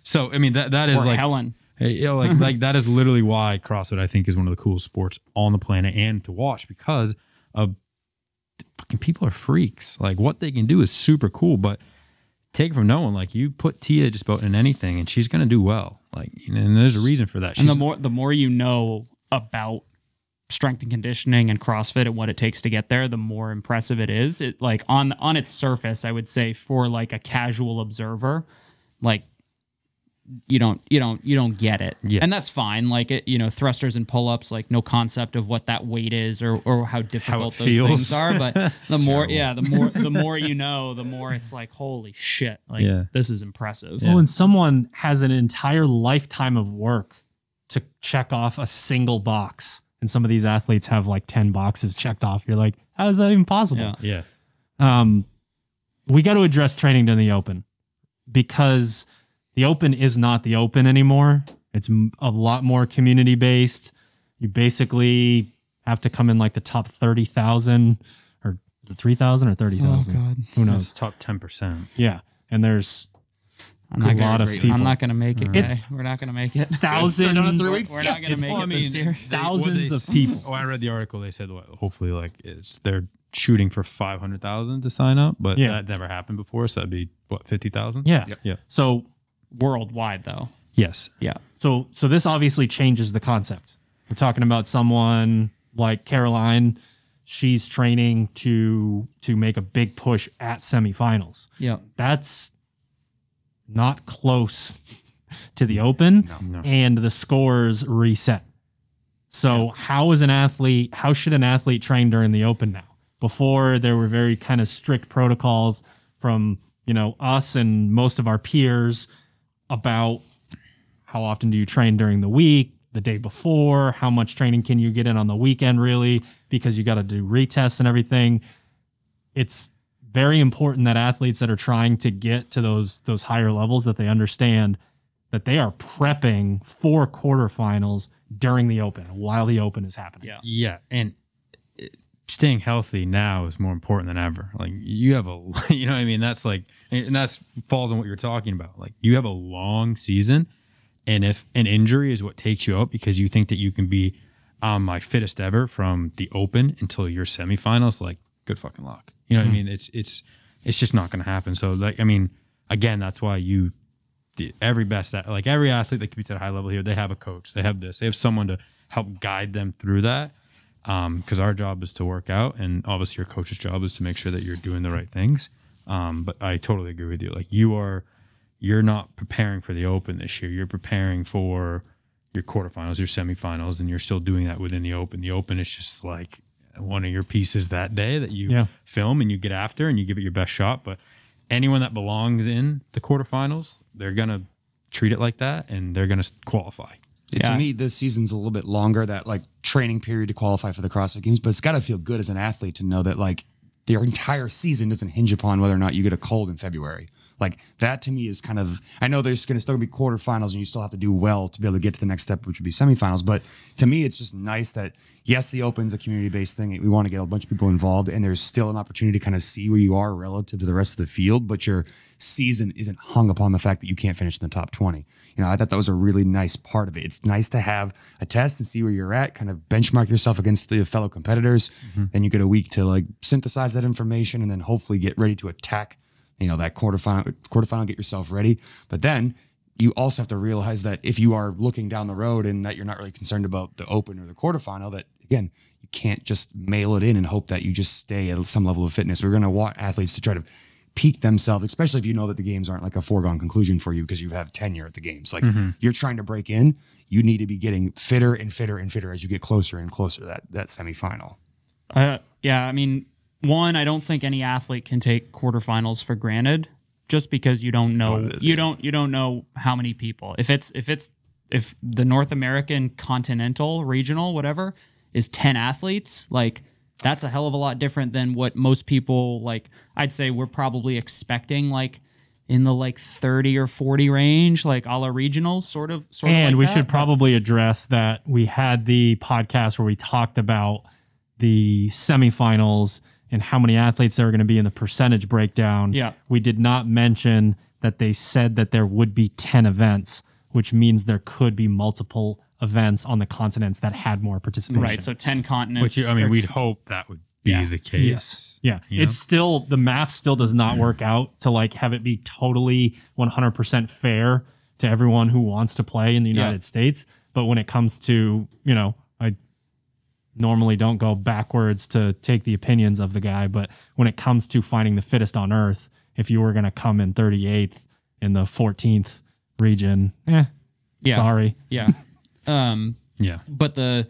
So, I mean, that is or like Helen. Like that is literally why CrossFit, I think, is one of the coolest sports on the planet and to watch, because of fucking people are freaks. Like, what they can do is super cool, but take it from no one. Like, you put Tia just about in anything and she's going to do well. Like, and there's a reason for that. And the more you know about strength and conditioning and CrossFit and what it takes to get there, the more impressive it is. It, like, on its surface, I would say, for like a casual observer, like, you don't get it. Yes. And that's fine. Like, thrusters and pull-ups, like, no concept of what that weight is or how difficult those things are. But the more you know, the more it's like, holy shit, like, this is impressive. Well, when someone has an entire lifetime of work to check off a single box, and some of these athletes have like 10 boxes checked off, you're like, how is that even possible? Yeah. We got to address training in the open, because the open is not the open anymore. It's a lot more community based. You basically have to come in like the top 30,000 or 3,000 or 30,000. Oh God. Who knows? It's top 10%. Yeah. And there's a lot of people. I'm not going to make it. We're not going to make it. Thousands. We're not going to make it this year. Thousands of people. Oh, I read the article. They said, hopefully, like, they're shooting for 500,000 to sign up, but that never happened before. So that'd be what, 50,000? Yeah. Yep. Yeah. So worldwide, though. Yes. Yeah. So this obviously changes the concept. We're talking about someone like Caroline. She's training to make a big push at semifinals. Yeah. That's not close to the open, No. and the scores reset. So how should an athlete train during the open now? before there were very kind of strict protocols from, us and most of our peers about how often do you train during the week, the day before, how much training can you get in on the weekend, really, because you got to do retests and everything. It's very important that athletes that are trying to get to those higher levels, that they understand that they are prepping for quarterfinals during the Open, while the Open is happening. Yeah. And staying healthy now is more important than ever. Like, you have that's like, and that's falls on what you're talking about. Like, you have a long season, and if an injury is what takes you out because you think that you can be my fittest ever from the Open until your semifinals, like, good fucking luck. You know what I mean? It's just not going to happen. So, like, I mean, again, that's why every athlete that competes at a high level here, they have a coach, they have someone to help guide them through that. Because our job is to work out, and obviously your coach's job is to make sure that you're doing the right things. But I totally agree with you. Like, you're not preparing for the Open this year. You're preparing for your quarterfinals, your semifinals, and you're still doing that within the Open. The Open is just like one of your pieces that day that you film and you get after and you give it your best shot. But anyone that belongs in the quarterfinals, they're going to treat it like that, and they're going to qualify. To me, this season's a little bit longer, that like training period to qualify for the CrossFit Games, but it's got to feel good as an athlete to know that like their entire season doesn't hinge upon whether or not you get a cold in February. Like, that to me is kind of, I know there's going to still be quarterfinals and you still have to do well to be able to get to the next step, which would be semifinals. But to me, it's just nice that, yes, the Open's a community-based thing. We want to get a bunch of people involved, and there's still an opportunity to kind of see where you are relative to the rest of the field, but your season isn't hung upon the fact that you can't finish in the top 20. I thought that was a really nice part of it. It's nice to have a test and see where you're at, kind of benchmark yourself against the fellow competitors. Then you get a week to like synthesize that information and then hopefully get ready to attack that quarterfinal, get yourself ready. But then you also have to realize that if you are looking down the road and that you're not really concerned about the Open or the quarterfinal, that again, you can't just mail it in and hope that you just stay at some level of fitness. We're going to want athletes to try to peak themselves, especially if you know that the games aren't like a foregone conclusion for you because you have tenure at the games. Like, you're trying to break in, you need to be getting fitter and fitter and fitter as you get closer and closer to that semifinal. I mean, one, I don't think any athlete can take quarterfinals for granted, just because you don't know you don't know how many people. If the North American continental, regional, whatever, is 10 athletes, like, that's a hell of a lot different than what most people, like, I'd say we're probably expecting, like, in the like 30 or 40 range, like a la regionals, sort of. And like we that. should probably address that we had the podcast where we talked about the semifinals and how many athletes there were going to be in the percentage breakdown. Yeah. We did not mention that they said that there would be 10 events, which means there could be multiple events on the continents that had more participation. Right. So 10 continents. Which, I mean, we'd hope that would be the case. Yeah. It's still, the math still does not work out to like have it be totally 100% fair to everyone who wants to play in the United States. But when it comes to, I normally don't go backwards to take the opinions of the guy, but when it comes to finding the fittest on earth, if you were going to come in 38th in the 14th region, sorry. Yeah. But the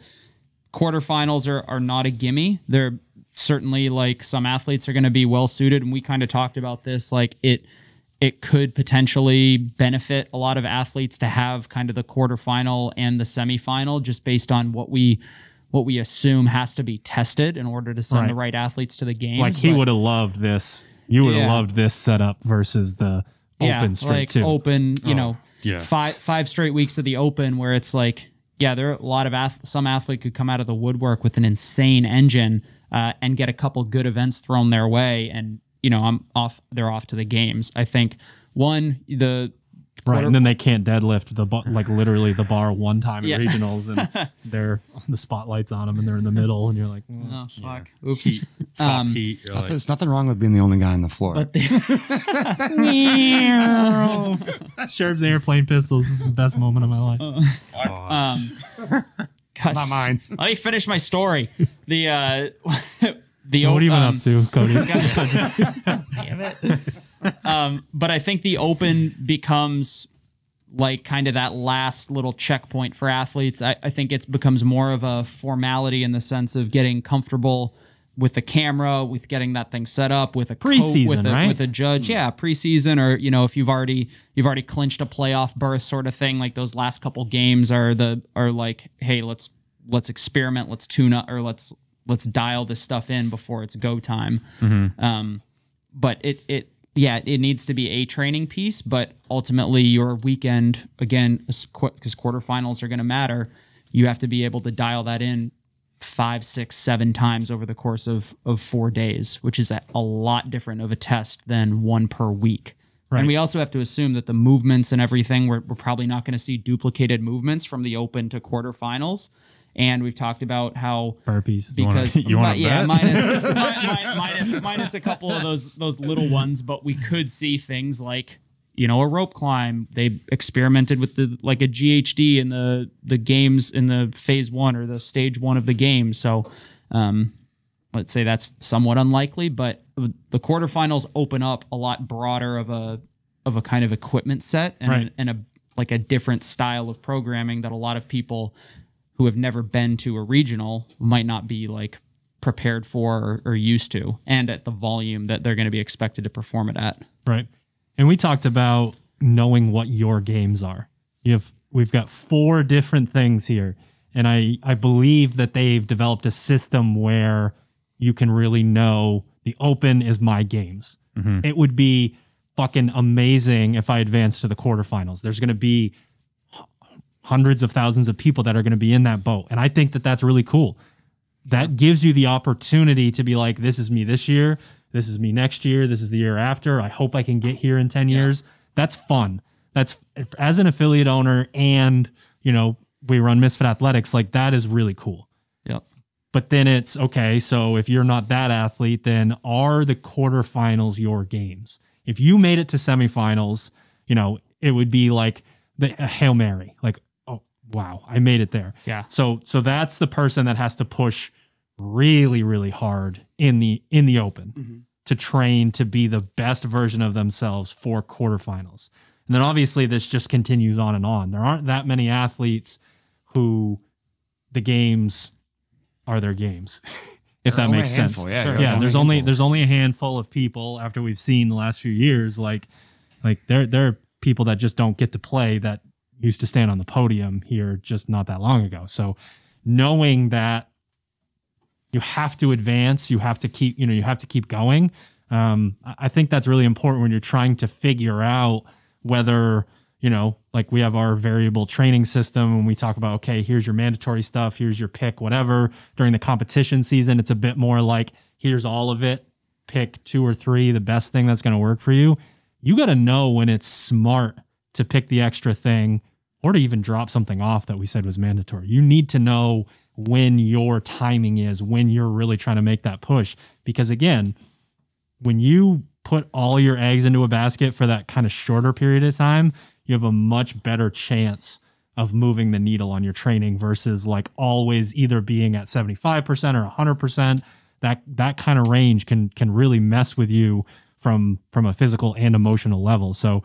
quarterfinals are not a gimme. They're certainly, like, some athletes are going to be well suited, and we kind of talked about this. Like, it could potentially benefit a lot of athletes to have kind of the quarterfinal and the semifinal, just based on what we assume has to be tested in order to send the right athletes to the games. Like, he would have loved this. You would have loved this setup versus the Open straight too. Open, five straight weeks of the Open where it's like, there are a lot of some athlete could come out of the woodwork with an insane engine and get a couple good events thrown their way, and they're off to the games. I think and then they can't deadlift literally the bar one time in regionals, and the spotlight's on them and they're in the middle, and you're like, oh fuck, oops. There's nothing wrong with being the only guy on the floor. But Sherv's airplane pistols is the best moment of my life. Gosh, not mine. Let me finish my story. The what are you up to, Cody? Damn it. But I think the Open becomes like kind of that last little checkpoint for athletes. I think it becomes more of a formality in the sense of getting comfortable with the camera, with getting that thing set up, with a Preseason, right? with a judge, preseason, or if you've already clinched a playoff berth, sort of thing. Like those last couple games are like, hey, let's experiment, let's tune up, or let's dial this stuff in before it's go time. But it needs to be a training piece, but ultimately your weekend, again, because quarterfinals are going to matter, you have to be able to dial that in 5, 6, 7 times over the course of 4 days, which is a lot different of a test than one per week. Right. And we also have to assume that the movements and everything, we're probably not going to see duplicated movements from the open to quarterfinals. And we've talked about how burpees, because minus a couple of those little ones, but we could see things like, a rope climb. They experimented with a GHD in the games in the phase 1 or the stage 1 of the game. So let's say that's somewhat unlikely, but the quarterfinals open up a lot broader of a kind of equipment set and a different style of programming that a lot of people who have never been to a regional might not be prepared for or used to, and at the volume that they're going to be expected to perform it at. Right. And we talked about knowing what your games are. We've got 4 different things here. And I believe that they've developed a system where you can really know the open is my games. It would be fucking amazing if I advanced to the quarterfinals. There's going to be hundreds of thousands of people that are going to be in that boat. And I think that that's really cool. That gives you the opportunity to be like, this is me this year. This is me next year. This is the year after. I hope I can get here in 10 years. That's fun. That's, as an affiliate owner and, we run Misfit Athletics, that is really cool. Yep. But then it's, okay, so if you're not that athlete, then are the quarterfinals your games? If you made it to semifinals, it would be like a Hail Mary. Oh, wow, I made it there. Yeah. So that's the person that has to push really, really hard in the open to train to be the best version of themselves for quarterfinals. And then obviously this just continues on and on. There aren't that many athletes who the games are their games, if that makes sense. Yeah, there's only a handful of people after we've seen the last few years, there are people that just don't get to play that used to stand on the podium here just not that long ago. So knowing that you have to advance, you have to keep going. I think that's really important when you're trying to figure out whether, we have our variable training system and we talk about, okay, here's your mandatory stuff, here's your pick, whatever. During the competition season, it's a bit more like, here's all of it, pick 2 or 3, the best thing that's going to work for you. You got to know when it's smart to pick the extra thing or to even drop something off that we said was mandatory. You need to know when your timing is, when you're really trying to make that push. Because again, when you put all your eggs into a basket for that kind of shorter period of time, you have a much better chance of moving the needle on your training versus always either being at 75% or 100%. That kind of range can really mess with you from a physical and emotional level. So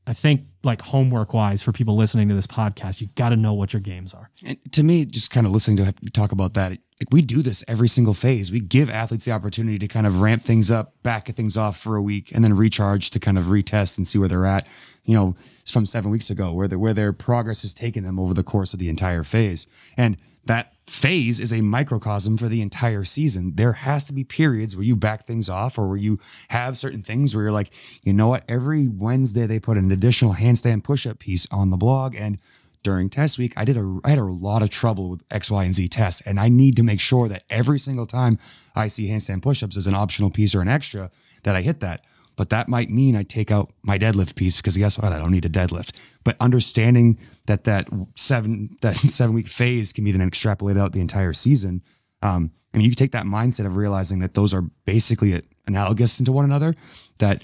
I think homework wise for people listening to this podcast, you got to know what your games are. And to me, just kind of listening to talk about that, we do this every single phase. We give athletes the opportunity to kind of ramp things up, back things off for a week, and then recharge to kind of retest and see where they're at. It's from 7 weeks ago where their progress has taken them over the course of the entire phase. And that phase is a microcosm for the entire season. There has to be periods where you back things off or where you have certain things where you're like, you know what, every Wednesday they put an additional handstand push-up piece on the blog, and during test week, I had a lot of trouble with X, Y, and Z tests, and I need to make sure that every single time I see handstand push-ups as an optional piece or an extra, that I hit that. But that might mean I take out my deadlift piece because guess what? I don't need a deadlift. But understanding that 7 week phase can be then extrapolated out the entire season. You can take that mindset of realizing that those are basically analogous into one another, that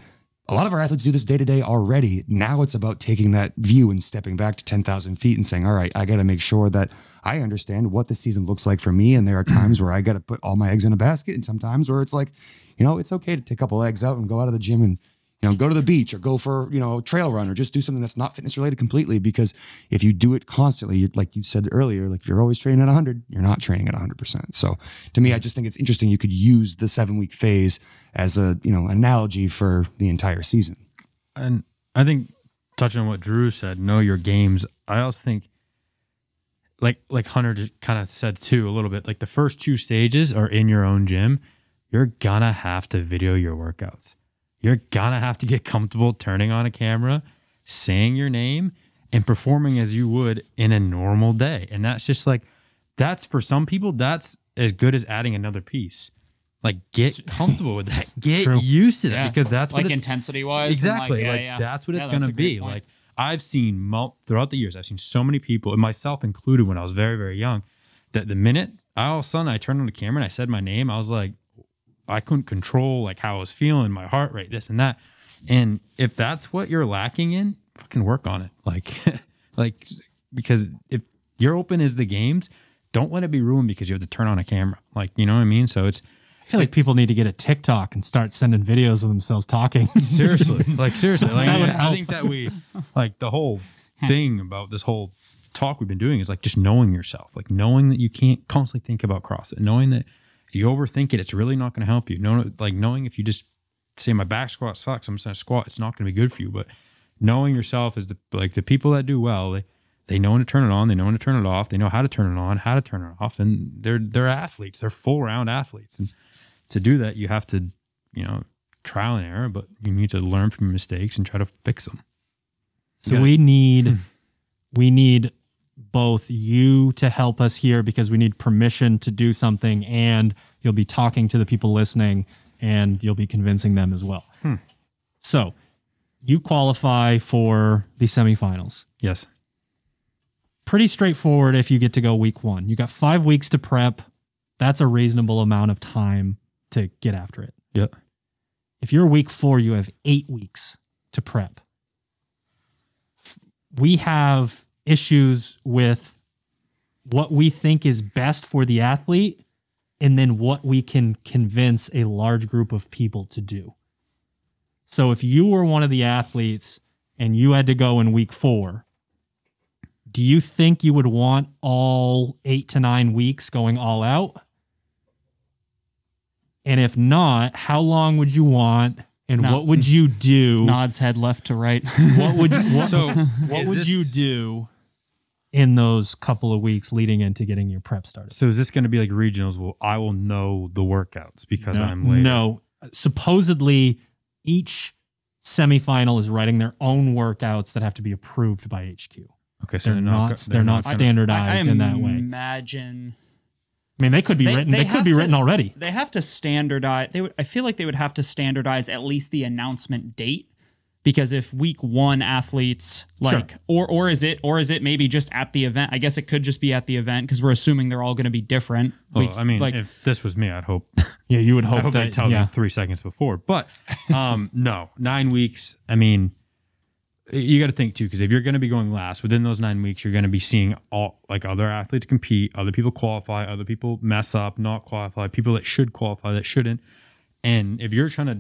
a lot of our athletes do this day to day already. Now it's about taking that view and stepping back to 10,000 feet and saying, all right, I got to make sure that I understand what the season looks like for me. And there are times where I got to put all my eggs in a basket, and sometimes where it's like, it's okay to take a couple eggs out and go out of the gym and, go to the beach or go for, a trail run or just do something that's not fitness related completely. Because if you do it constantly, like you said earlier, like if you're always training at 100, you're not training at 100%. So to me, I just think it's interesting. You could use the 7-week phase as a, analogy for the entire season. And I think touching on what Drew said, know your games. I also think like Hunter kind of said too, a little bit, like the first 2 stages are in your own gym. You're gonna have to video your workouts. You're gonna have to get comfortable turning on a camera, saying your name, and performing as you would in a normal day. And that's just like, that's for some people, that's as good as adding another piece. Like, get comfortable with that. Get used to that, because that's what like intensity wise. Exactly. That's what it's gonna be. Like, I've seen throughout the years, I've seen so many people, and myself included when I was very, very young, that the minute all of a sudden I turned on the camera and I said my name, I was like, I couldn't control like how I was feeling, my heart rate, this and that. And if that's what you're lacking in, fucking work on it. Like, because if your open is the games, don't let it be ruined because you have to turn on a camera. Like, you know what I mean? So I feel like people need to get a TikTok and start sending videos of themselves talking. Seriously. Like, I think that like the whole thing about this whole talk we've been doing is like just knowing yourself, like knowing that you can't constantly think about CrossFit, knowing that if you overthink it, it's really not going to help you. Knowing if you just say my back squat sucks, I'm just going to squat, it's not going to be good for you. But knowing yourself is the people that do well, they know when to turn it on, they know when to turn it off, they know how to turn it on, how to turn it off, and they're athletes, they're full round athletes. And to do that, you have to, trial and error, but you need to learn from your mistakes and try to fix them. So we need both you to help us here, because we need permission to do something, and you'll be talking to the people listening and you'll be convincing them as well. So you qualify for the semifinals. Yes. Pretty straightforward if you get to go week 1. You got 5 weeks to prep. That's a reasonable amount of time to get after it. Yep. If you're week 4, you have 8 weeks to prep. We have issues with what we think is best for the athlete, and then what we can convince a large group of people to do. So if you were one of the athletes and you had to go in week 4, do you think you would want all 8 to 9 weeks going all out? And if not, how long would you want? And what would you do? Nods head left to right. What would you do in those couple of weeks leading into getting your prep started? So is this going to be like regionals? Well, I will know the workouts because I'm later. No. Supposedly, each semifinal is writing their own workouts that have to be approved by HQ. Okay, so they're not standardized in that way. Imagine. I mean, they could be written. They could be written already. They have to standardize. I feel like they would have to standardize at least the announcement date, because if week 1 athletes or is it maybe just at the event? I guess it could just be at the event, because we're assuming they're all going to be different. Well, I mean, if this was me, I'd hope. Yeah, you would hope, I hope they tell them 3 seconds before. But no, 9 weeks. I mean, you got to think too, because if you're going to be going last within those 9 weeks, you're going to be seeing all like other athletes compete, other people qualify, other people mess up, not qualify, people that should qualify that shouldn't. And if you're trying to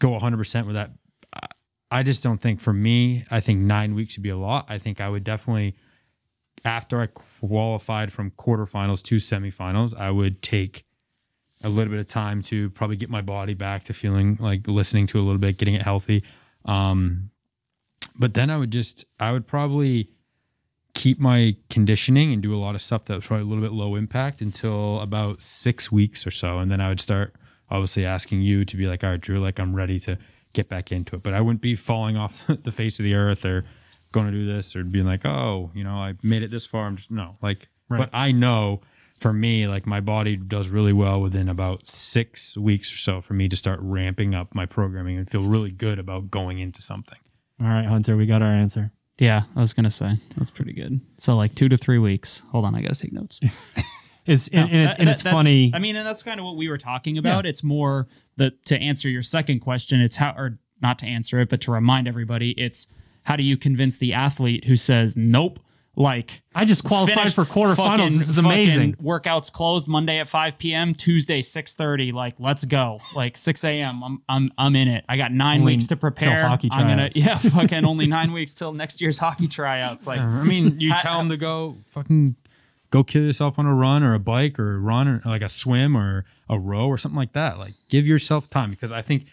go 100% with that, I just don't think, for me, I think 9 weeks would be a lot. I think I would definitely, after I qualified from quarterfinals to semifinals, I would take a little bit of time to probably get my body back to feeling like listening to a little bit, getting it healthy. But then I would probably keep my conditioning and do a lot of stuff that was probably a little bit low impact until about 6 weeks or so. And then I would start obviously asking you to be like, all right, Drew, like I'm ready to get back into it. But I wouldn't be falling off the face of the earth or going to do this or being like, oh, I made it this far. Right. But I know for me, like my body does really well within about 6 weeks or so for me to start ramping up my programming and feel really good about going into something. All right, Hunter, we got our answer. Yeah, I was going to say, that's pretty good. So like 2 to 3 weeks. Hold on, I got to take notes. It's funny. I mean, and that's kind of what we were talking about. Yeah. It's more to answer your second question, it's how, or not to answer it, but to remind everybody, it's how do you convince the athlete who says, nope, Like, I just qualified for quarterfinals. This is amazing. Workouts closed Monday at 5 p.m., Tuesday 6:30. Like, let's go. Like 6 a.m. I'm in it. I got 9 weeks to prepare. Hockey tryouts. Fucking only 9 weeks till next year's hockey tryouts. Like, I mean, you tell them to go kill yourself on a run or a bike or a run or like a swim or a row or something like that. Like, give yourself time, because I think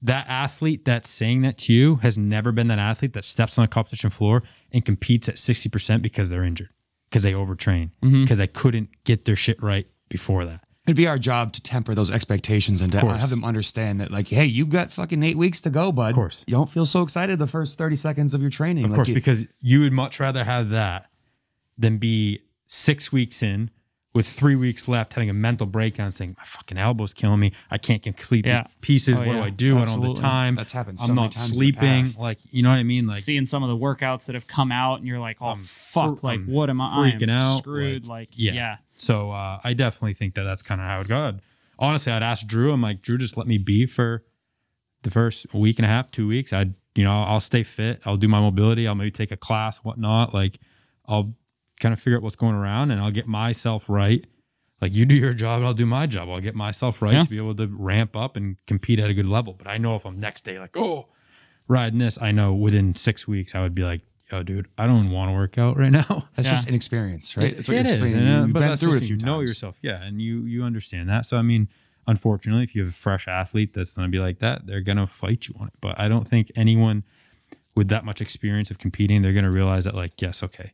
that athlete that's saying that to you has never been that athlete that steps on a competition floor and competes at 60% because they're injured, because they overtrain, because they couldn't get their shit right before that. It'd be our job to temper those expectations and to have them understand that, like, hey, you got fucking 8 weeks to go, bud. Of course. You don't feel so excited the first 30 seconds of your training. Of course, because you would much rather have that than be 6 weeks in with 3 weeks left, having a mental breakdown, saying, my fucking elbow's killing me. I can't complete these pieces. What do I do? I don't have the time. That's happened so I'm many not times sleeping. in the past. Like, you know what I mean? Like, seeing some of the workouts that have come out and you're like, oh, fuck. Like, what am I? Freaking out. Screwed. Yeah. So I definitely think that that's kind of how it goes. Honestly, I'd ask Drew. I'm like, Drew, just let me be for the first week and a half, 2 weeks. I'll stay fit. I'll do my mobility. I'll maybe take a class, whatnot. Like, I'll kind of figure out what's going around and I'll get myself right. Like, you do your job, I'll do my job. I'll get myself right to be able to ramp up and compete at a good level. But I know if I'm next day, like, oh, riding this, I know within 6 weeks, I would be like, yo, dude, I don't want to work out right now. That's just inexperience, right? That's what you're explaining. But been through it a few you know times. yourself. Yeah. And you understand that. So, I mean, unfortunately, if you have a fresh athlete that's going to be like that, they're going to fight you on it. But I don't think anyone with that much experience of competing, they're going to realize that, like, yes, okay,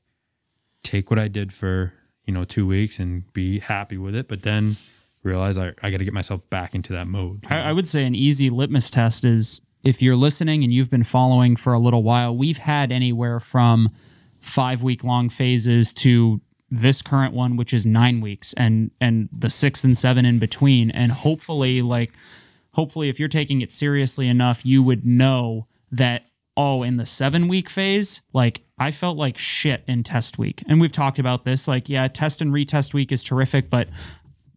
take what I did for 2 weeks and be happy with it, but then realize I got to get myself back into that mode. I would say an easy litmus test is, if you're listening and you've been following for a little while, we've had anywhere from 5 week long phases to this current one, which is 9 weeks, and the 6 and 7 in between. And hopefully if you're taking it seriously enough, you would know that, in the 7 week phase, like, I felt like shit in test week. And we've talked about this, like, yeah, test and retest week is terrific, but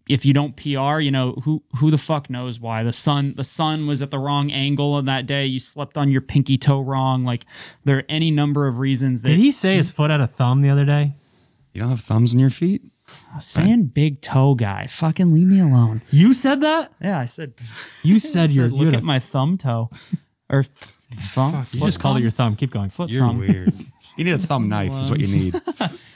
if you don't PR, who the fuck knows why? The sun was at the wrong angle on that day. You slept on your pinky toe wrong. Like, there are any number of reasons that. Did he say his foot had a thumb the other day? You don't have thumbs in your feet? Saying big toe guy. Fucking leave me alone. You said that? Yeah, I said. You said yours. Look at my thumb toe. Or thumb. You just called it your thumb. Keep going. Foot You're thumb. weird. You need a thumb knife is what you need.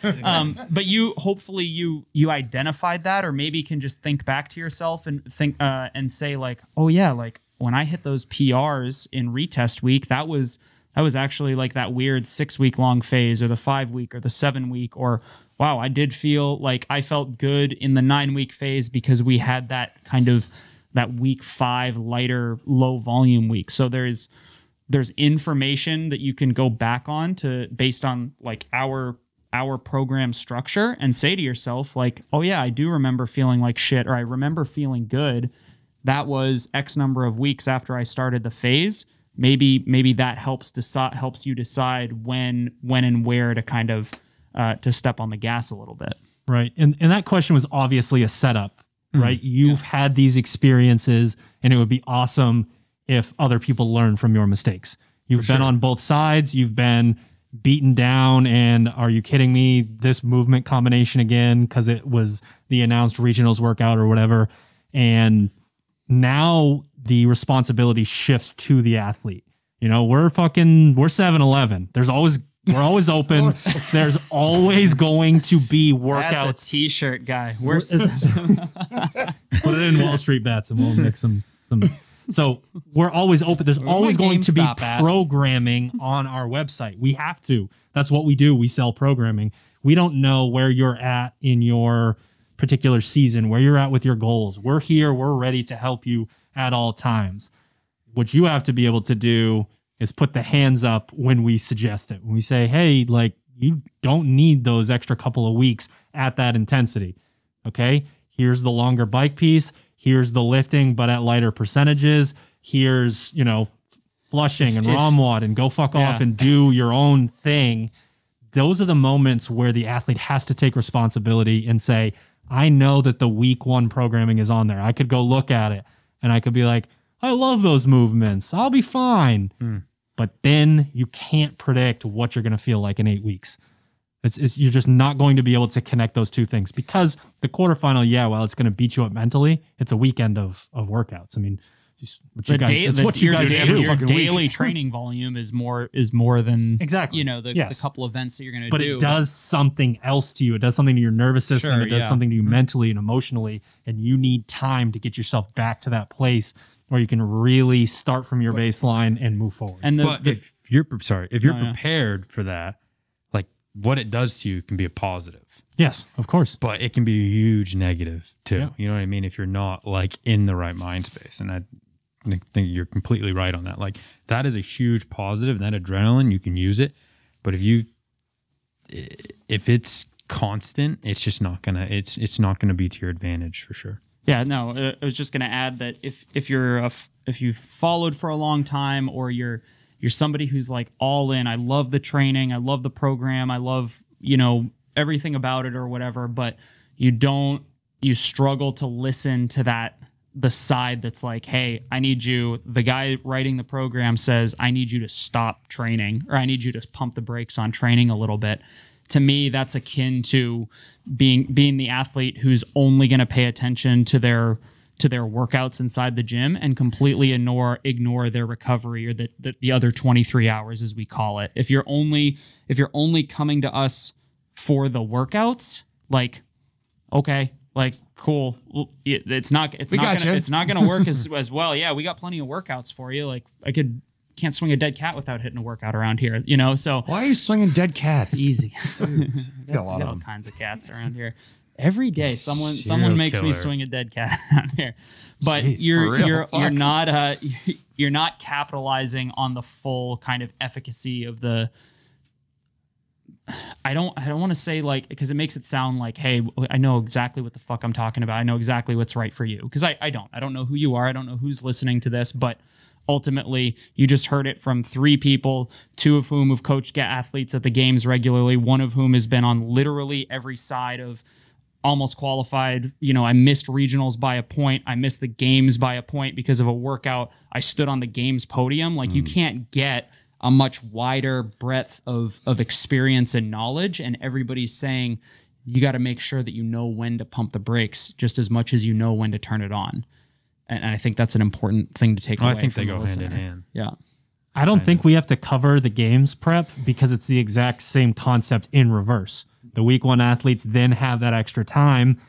But you hopefully you identified that, or maybe can just think back to yourself and think and say, like, oh yeah, like when I hit those PRs in retest week, that was actually like that weird 6 week long phase, or the 5 week, or the 7 week, or wow, I did feel like I felt good in the 9 week phase because we had that kind of that week 5 lighter low volume week. So there's information that you can go back on to, based on like our program structure, and say to yourself, like, oh yeah, I do remember feeling like shit, or I remember feeling good. That was X number of weeks after I started the phase. Maybe that helps you decide when and where to kind of to step on the gas a little bit. Right. And that question was obviously a setup, right? You've had these experiences, and it would be awesome if other people learn from your mistakes. You've been on both sides. You've been beaten down, and are you kidding me? This movement combination again, because it was the announced regionals workout or whatever. And now the responsibility shifts to the athlete. We're 7-Eleven. We're always open. There's always going to be workouts. That's a t-shirt guy. Put it in Wall Street bets and we'll mix some. So we're always open. There's always going to be programming on our website. We have to. That's what we do. We sell programming. We don't know where you're at in your particular season, where you're at with your goals. We're here. We're ready to help you at all times. What you have to be able to do is put the hands up when we suggest it. When we say, hey, like, you don't need those extra couple of weeks at that intensity. Okay? Here's the longer bike piece. Here's the lifting, but at lighter percentages. Here's, flushing and ROMWOD, and go fuck off and do your own thing. Those are the moments where the athlete has to take responsibility and say, I know that the week 1 programming is on there. I could go look at it and I could be like, I love those movements. I'll be fine. But then you can't predict what you're going to feel like in 8 weeks. You're just not going to be able to connect those two things because the quarterfinal, while it's going to beat you up mentally, it's a weekend of workouts. I mean, your daily training volume is more than exactly the couple events that you're going to do. But it does something else to you. It does something to your nervous system. Sure, it does something to you mentally and emotionally, and you need time to get yourself back to that place where you can really start from your baseline and move forward. And if you're prepared for that, like what it does to you can be a positive. Yes, of course. But it can be a huge negative too. Yeah. You know what I mean? If you're not like in the right mind space. And I think you're completely right on that. Like that is a huge positive, and that adrenaline, you can use it. But if it's constant, it's just not it's not gonna be to your advantage for sure. Yeah, no, I was just going to add that if you've followed for a long time, or you're somebody who's like all in, I love the training, I love the program, I love, everything about it or whatever, but you struggle to listen to the side that's like, hey, the guy writing the program says, I need you to stop training, or I need you to pump the brakes on training a little bit. To me, that's akin to being the athlete who's only going to pay attention to their workouts inside the gym and completely ignore their recovery, or the other 23 hours, as we call it. If you're only coming to us for the workouts, like, okay, like, cool. Well, it's not going to work as well. Yeah, we got plenty of workouts for you. Like, can't swing a dead cat without hitting a workout around here, so why are you swinging dead cats? Easy. It's got a lot of all them. Kinds of cats around here every day. Someone makes me swing a dead cat around here, but you're not capitalizing on the full kind of efficacy of the. I don't want to say, like, because it makes it sound like, hey, I know exactly what the fuck I'm talking about. I know exactly what's right for you, because I don't know who you are. I don't know who's listening to this, but ultimately, you just heard it from 3 people, 2 of whom have coached athletes at the games regularly, 1 of whom has been on literally every side of almost qualified. I missed regionals by a point. I missed the games by a point because of a workout. I stood on the games podium. Like, you can't get a much wider breadth of experience and knowledge. And everybody's saying you got to make sure that you know when to pump the brakes just as much as you know when to turn it on. And I think that's an important thing to take away. I think from they go hand in hand. Yeah. I don't think we have to cover the games prep because it's the exact same concept in reverse. The week 1 athletes then have that extra time.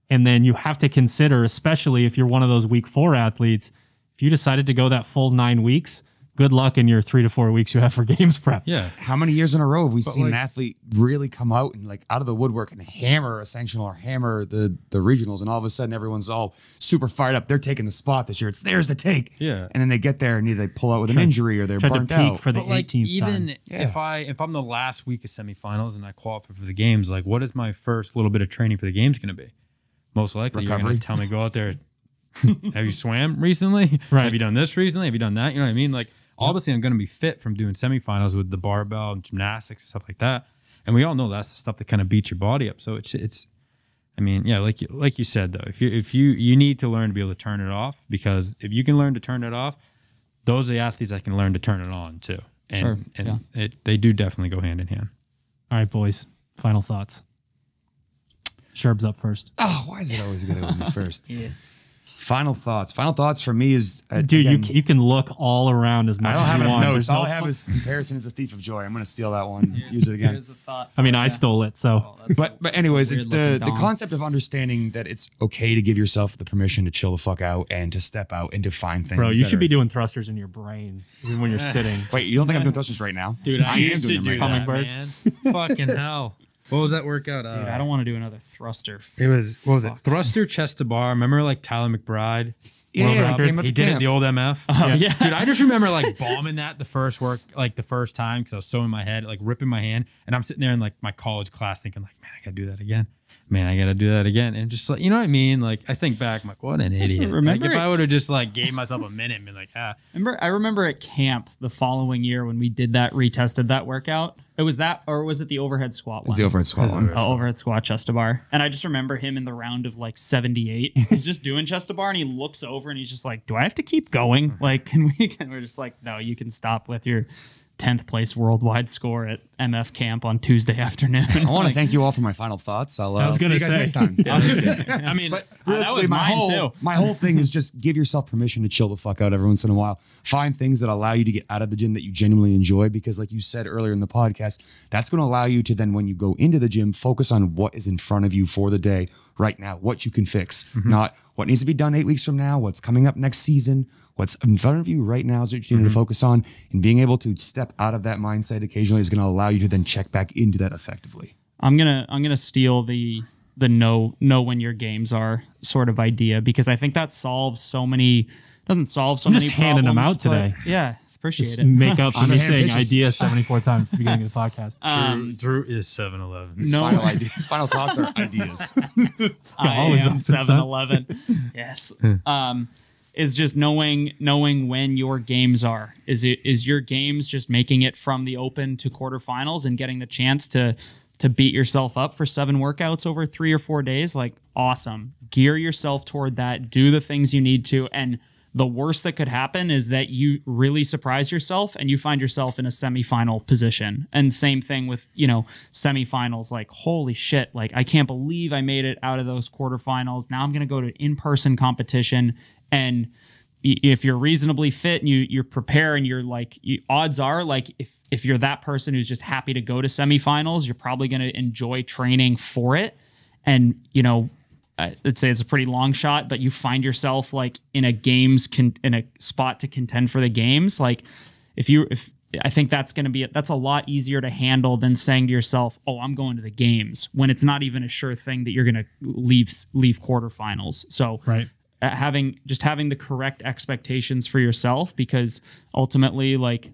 And then you have to consider, especially if you're one of those week 4 athletes, if you decided to go that full 9 weeks, good luck in your 3 to 4 weeks you have for games prep. Yeah. How many years in a row have we seen an athlete really come out and, like, out of the woodwork and hammer a sanctional or hammer the regionals, and all of a sudden everyone's all super fired up. They're taking the spot this year. It's theirs to take. Yeah. And then they get there and either they pull out with an injury or they're burnt out. For the 18th even time. if I'm the last week of semifinals and I qualify for the games, like, what is my first little bit of training for the games going to be? Most likely you're going to tell me, go out there. Have you swam recently? Right. Have you done this recently? Have you done that? You know what I mean? Like, obviously I'm going to be fit from doing semifinals with the barbell and gymnastics and stuff like that. And we all know that's the stuff that kind of beats your body up. So it's I mean, yeah, like you said though, if you need to learn to be able to turn it off, because if you can learn to turn it off, those are the athletes that can learn to turn it on too. And, they do definitely go hand in hand. All right, boys. Final thoughts. Sherb's up first. Oh, why is it always going to be first? Yeah. Final thoughts. Final thoughts for me is... dude, again, you can look all around as much as you want. I don't have notes. All I have is comparison is a thief of joy. I'm going to steal that one. Use it again. I mean, I stole it, so... But anyways, it's the concept of understanding that it's okay to give yourself the permission to chill the fuck out and to step out and to find things. Bro, you should be doing thrusters in your brain even when you're sitting. Wait, you don't think I'm doing thrusters right now? Dude, I am doing them right now. Hummingbirds. Fucking hell. What was that workout? Dude, I don't want to do another thruster. It was, what was it? Thruster, chest to bar. Remember, like, Tyler McBride? Yeah, he did it the old MF. Yeah. Dude, I just remember like bombing that the first time because I was so in my head, like ripping my hand, and I'm sitting there in like my college class thinking like, man, I gotta do that again. And just like, you know what I mean? Like, I think back, I'm like, what an idiot. Remember, like, if I would have just like gave myself a minute and been like, I remember at camp the following year when we did that, retested that workout. It was that, or was it the overhead squat one? It was the overhead squat one. Oh, overhead squat, chest to bar. And I just remember him in the round of like 78. He's just doing chest to bar and he looks over and he's just like, do I have to keep going? Like, we're just like, no, you can stop with your 10th place worldwide score at MF camp on Tuesday afternoon. I want to thank you all for my final thoughts. I was gonna see you guys say. next time. I mean, But that realistically, was mine too. my whole thing is just give yourself permission to chill the fuck out every once in a while. Find things that allow you to get out of the gym that you genuinely enjoy, because like you said earlier in the podcast, that's going to allow you to then, when you go into the gym, focus on what is in front of you for the day right now, what you can fix, not what needs to be done 8 weeks from now, what's coming up next season. What's in front of you right now is what you need to focus on, and being able to step out of that mindset occasionally is going to allow you to then check back into that effectively. I'm gonna steal the know when your games are sort of idea, because I think that solves so many. Doesn't solve so I'm many just handing them problems, out today. but yeah, appreciate Just it. make up for me Underhand saying pitches. idea 74 times at the beginning of the podcast. Drew is 7-Eleven. His final ideas, his final thoughts are ideas. I always am up to some. 7-Eleven. Yes. Is just knowing when your games are. Is your games just making it from the open to quarterfinals and getting the chance to beat yourself up for 7 workouts over 3 or 4 days? Like, awesome. Gear yourself toward that. Do the things you need to. And the worst that could happen is that you really surprise yourself and you find yourself in a semifinal position. And same thing with, semifinals, like, holy shit, like, I can't believe I made it out of those quarterfinals. Now I'm going to go to in-person competition. And if you're reasonably fit and you prepare and you're like, odds are, like, if you're that person who's just happy to go to semifinals, you're probably going to enjoy training for it. And, I'd say it's a pretty long shot, but you find yourself like in a spot to contend for the games. Like I think that's a lot easier to handle than saying to yourself, oh, I'm going to the games, when it's not even a sure thing that you're going to leave quarterfinals. So Right. having the correct expectations for yourself, because ultimately, like,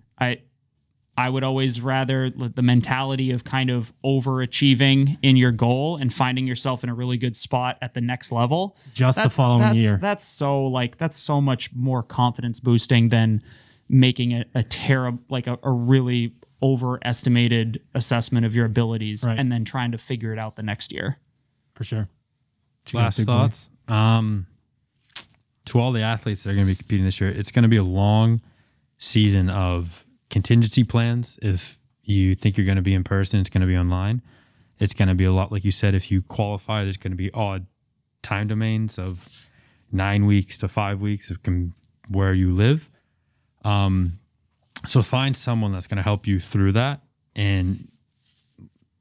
I would always rather the mentality of kind of overachieving in your goal and finding yourself in a really good spot at the next level. The following year. That's so much more confidence boosting than making a terrible, like a really overestimated assessment of your abilities, Right. and then trying to figure it out the next year. For sure. Last thoughts. To all the athletes that are going to be competing this year, it's going to be a long season of contingency plans. If you think you're going to be in person, it's going to be online. It's going to be a lot, like you said, if you qualify, there's going to be odd time domains of 9 weeks to 5 weeks of where you live. So find someone that's going to help you through that. And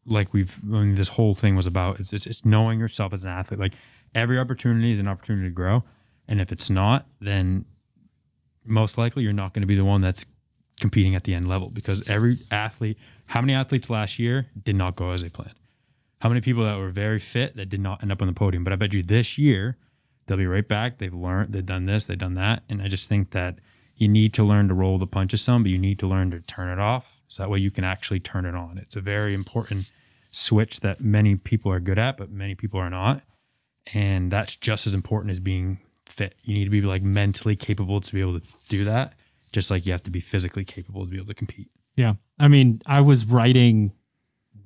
like this whole thing was about, it's knowing yourself as an athlete. Like, every opportunity is an opportunity to grow. And if it's not, then most likely you're not going to be the one that's competing at the end level, because every athlete, how many athletes last year did not go as they planned? How many people that were very fit that did not end up on the podium? But I bet you this year they'll be right back. They've learned, they've done this, they've done that. And I just think that you need to learn to roll the punches some, but you need to learn to turn it off, so that way you can actually turn it on. It's a very important switch that many people are good at, but many people are not. And that's just as important as being fit. You need to be like mentally capable to be able to do that, just like you have to be physically capable to be able to compete. Yeah. I mean, I was writing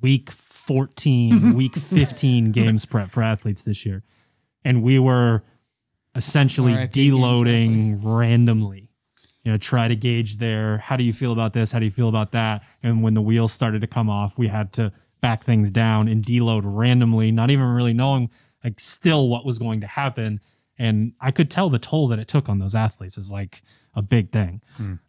week 14, week 15 games prep for athletes this year. And we were essentially RIP deloading randomly, try to gauge how do you feel about this? How do you feel about that? And when the wheels started to come off, we had to back things down and deload randomly, not even really knowing like still what was going to happen. And I could tell the toll that it took on those athletes is like a big thing.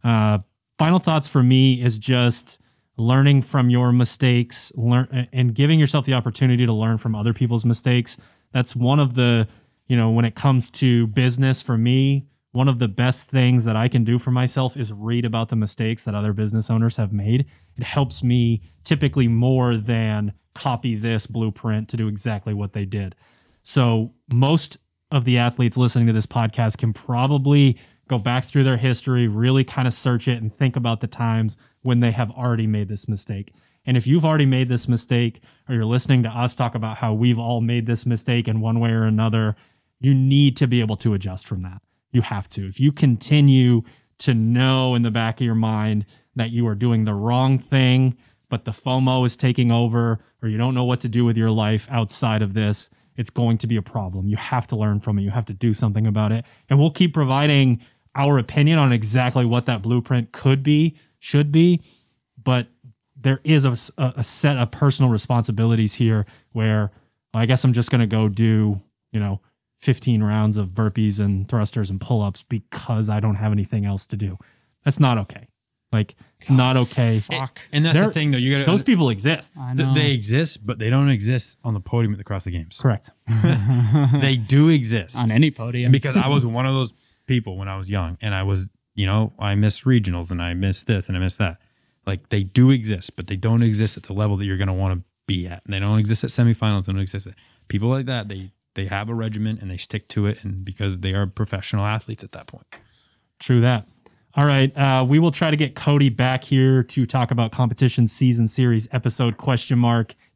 Final thoughts for me is just learning from your mistakes, and giving yourself the opportunity to learn from other people's mistakes. That's one of the, when it comes to business for me, one of the best things that I can do for myself is read about the mistakes that other business owners have made. It helps me typically more than copy this blueprint to do exactly what they did. So most of the athletes listening to this podcast can probably go back through their history, really kind of search it and think about the times when they have already made this mistake. And if you've already made this mistake, or you're listening to us talk about how we've all made this mistake in one way or another, you need to be able to adjust from that. You have to. If you continue to know in the back of your mind that you are doing the wrong thing, but the FOMO is taking over, or you don't know what to do with your life outside of this, it's going to be a problem. You have to learn from it. You have to do something about it. And we'll keep providing our opinion on exactly what that blueprint could be, should be. But there is a set of personal responsibilities here where I guess I'm just going to go do, 15 rounds of burpees and thrusters and pull-ups because I don't have anything else to do. That's not okay. Like, it's not okay. Fuck. And that's the thing, though. You got those people exist. I know. They exist, but they don't exist on the podium at the CrossFit Games. Correct. They do exist On any podium. because I was one of those people when I was young, and I was, I missed regionals and I missed this and I missed that. Like, they do exist, but they don't exist at the level that you're going to want to be at. And they don't exist at semifinals. They don't exist at people like that. They have a regimen and they stick to it, and because they are professional athletes at that point. True that. All right. We will try to get Cody back here to talk about competition season series episode ?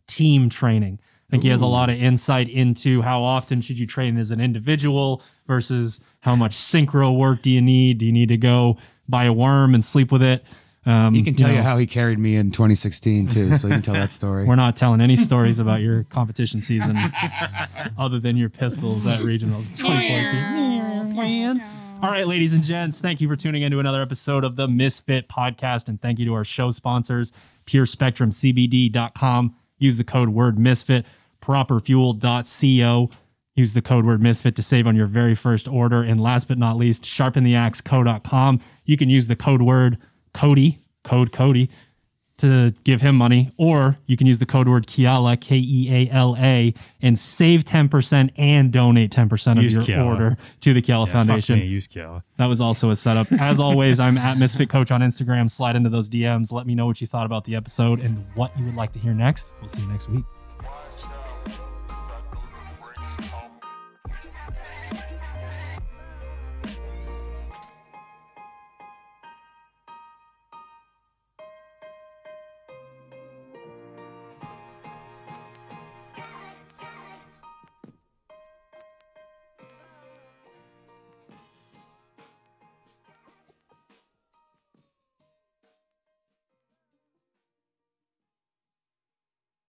Team training. I think he has a lot of insight into how often should you train as an individual versus how much synchro work do you need? Do you need to go buy a worm and sleep with it? He can tell you how he carried me in 2014 too, so you can tell that story. We're not telling any stories about your competition season other than your pistols at regionals 2014. All right, ladies and gents, thank you for tuning in to another episode of the Misfit Podcast, and thank you to our show sponsors, PureSpectrumCBD.com. Use the code word Misfit, ProperFuel.co. Use the code word Misfit to save on your very first order. And last but not least, SharpenTheAxeCo.com. You can use the code word Cody, to give him money, or you can use the code word Keala, Keala, and save 10% and donate 10% of your Keala. order to the Keala Foundation. Fuck me, use Keala. That was also a setup. As always, I'm at Misfit Coach on Instagram. Slide into those DMs. Let me know what you thought about the episode and what you would like to hear next. We'll see you next week.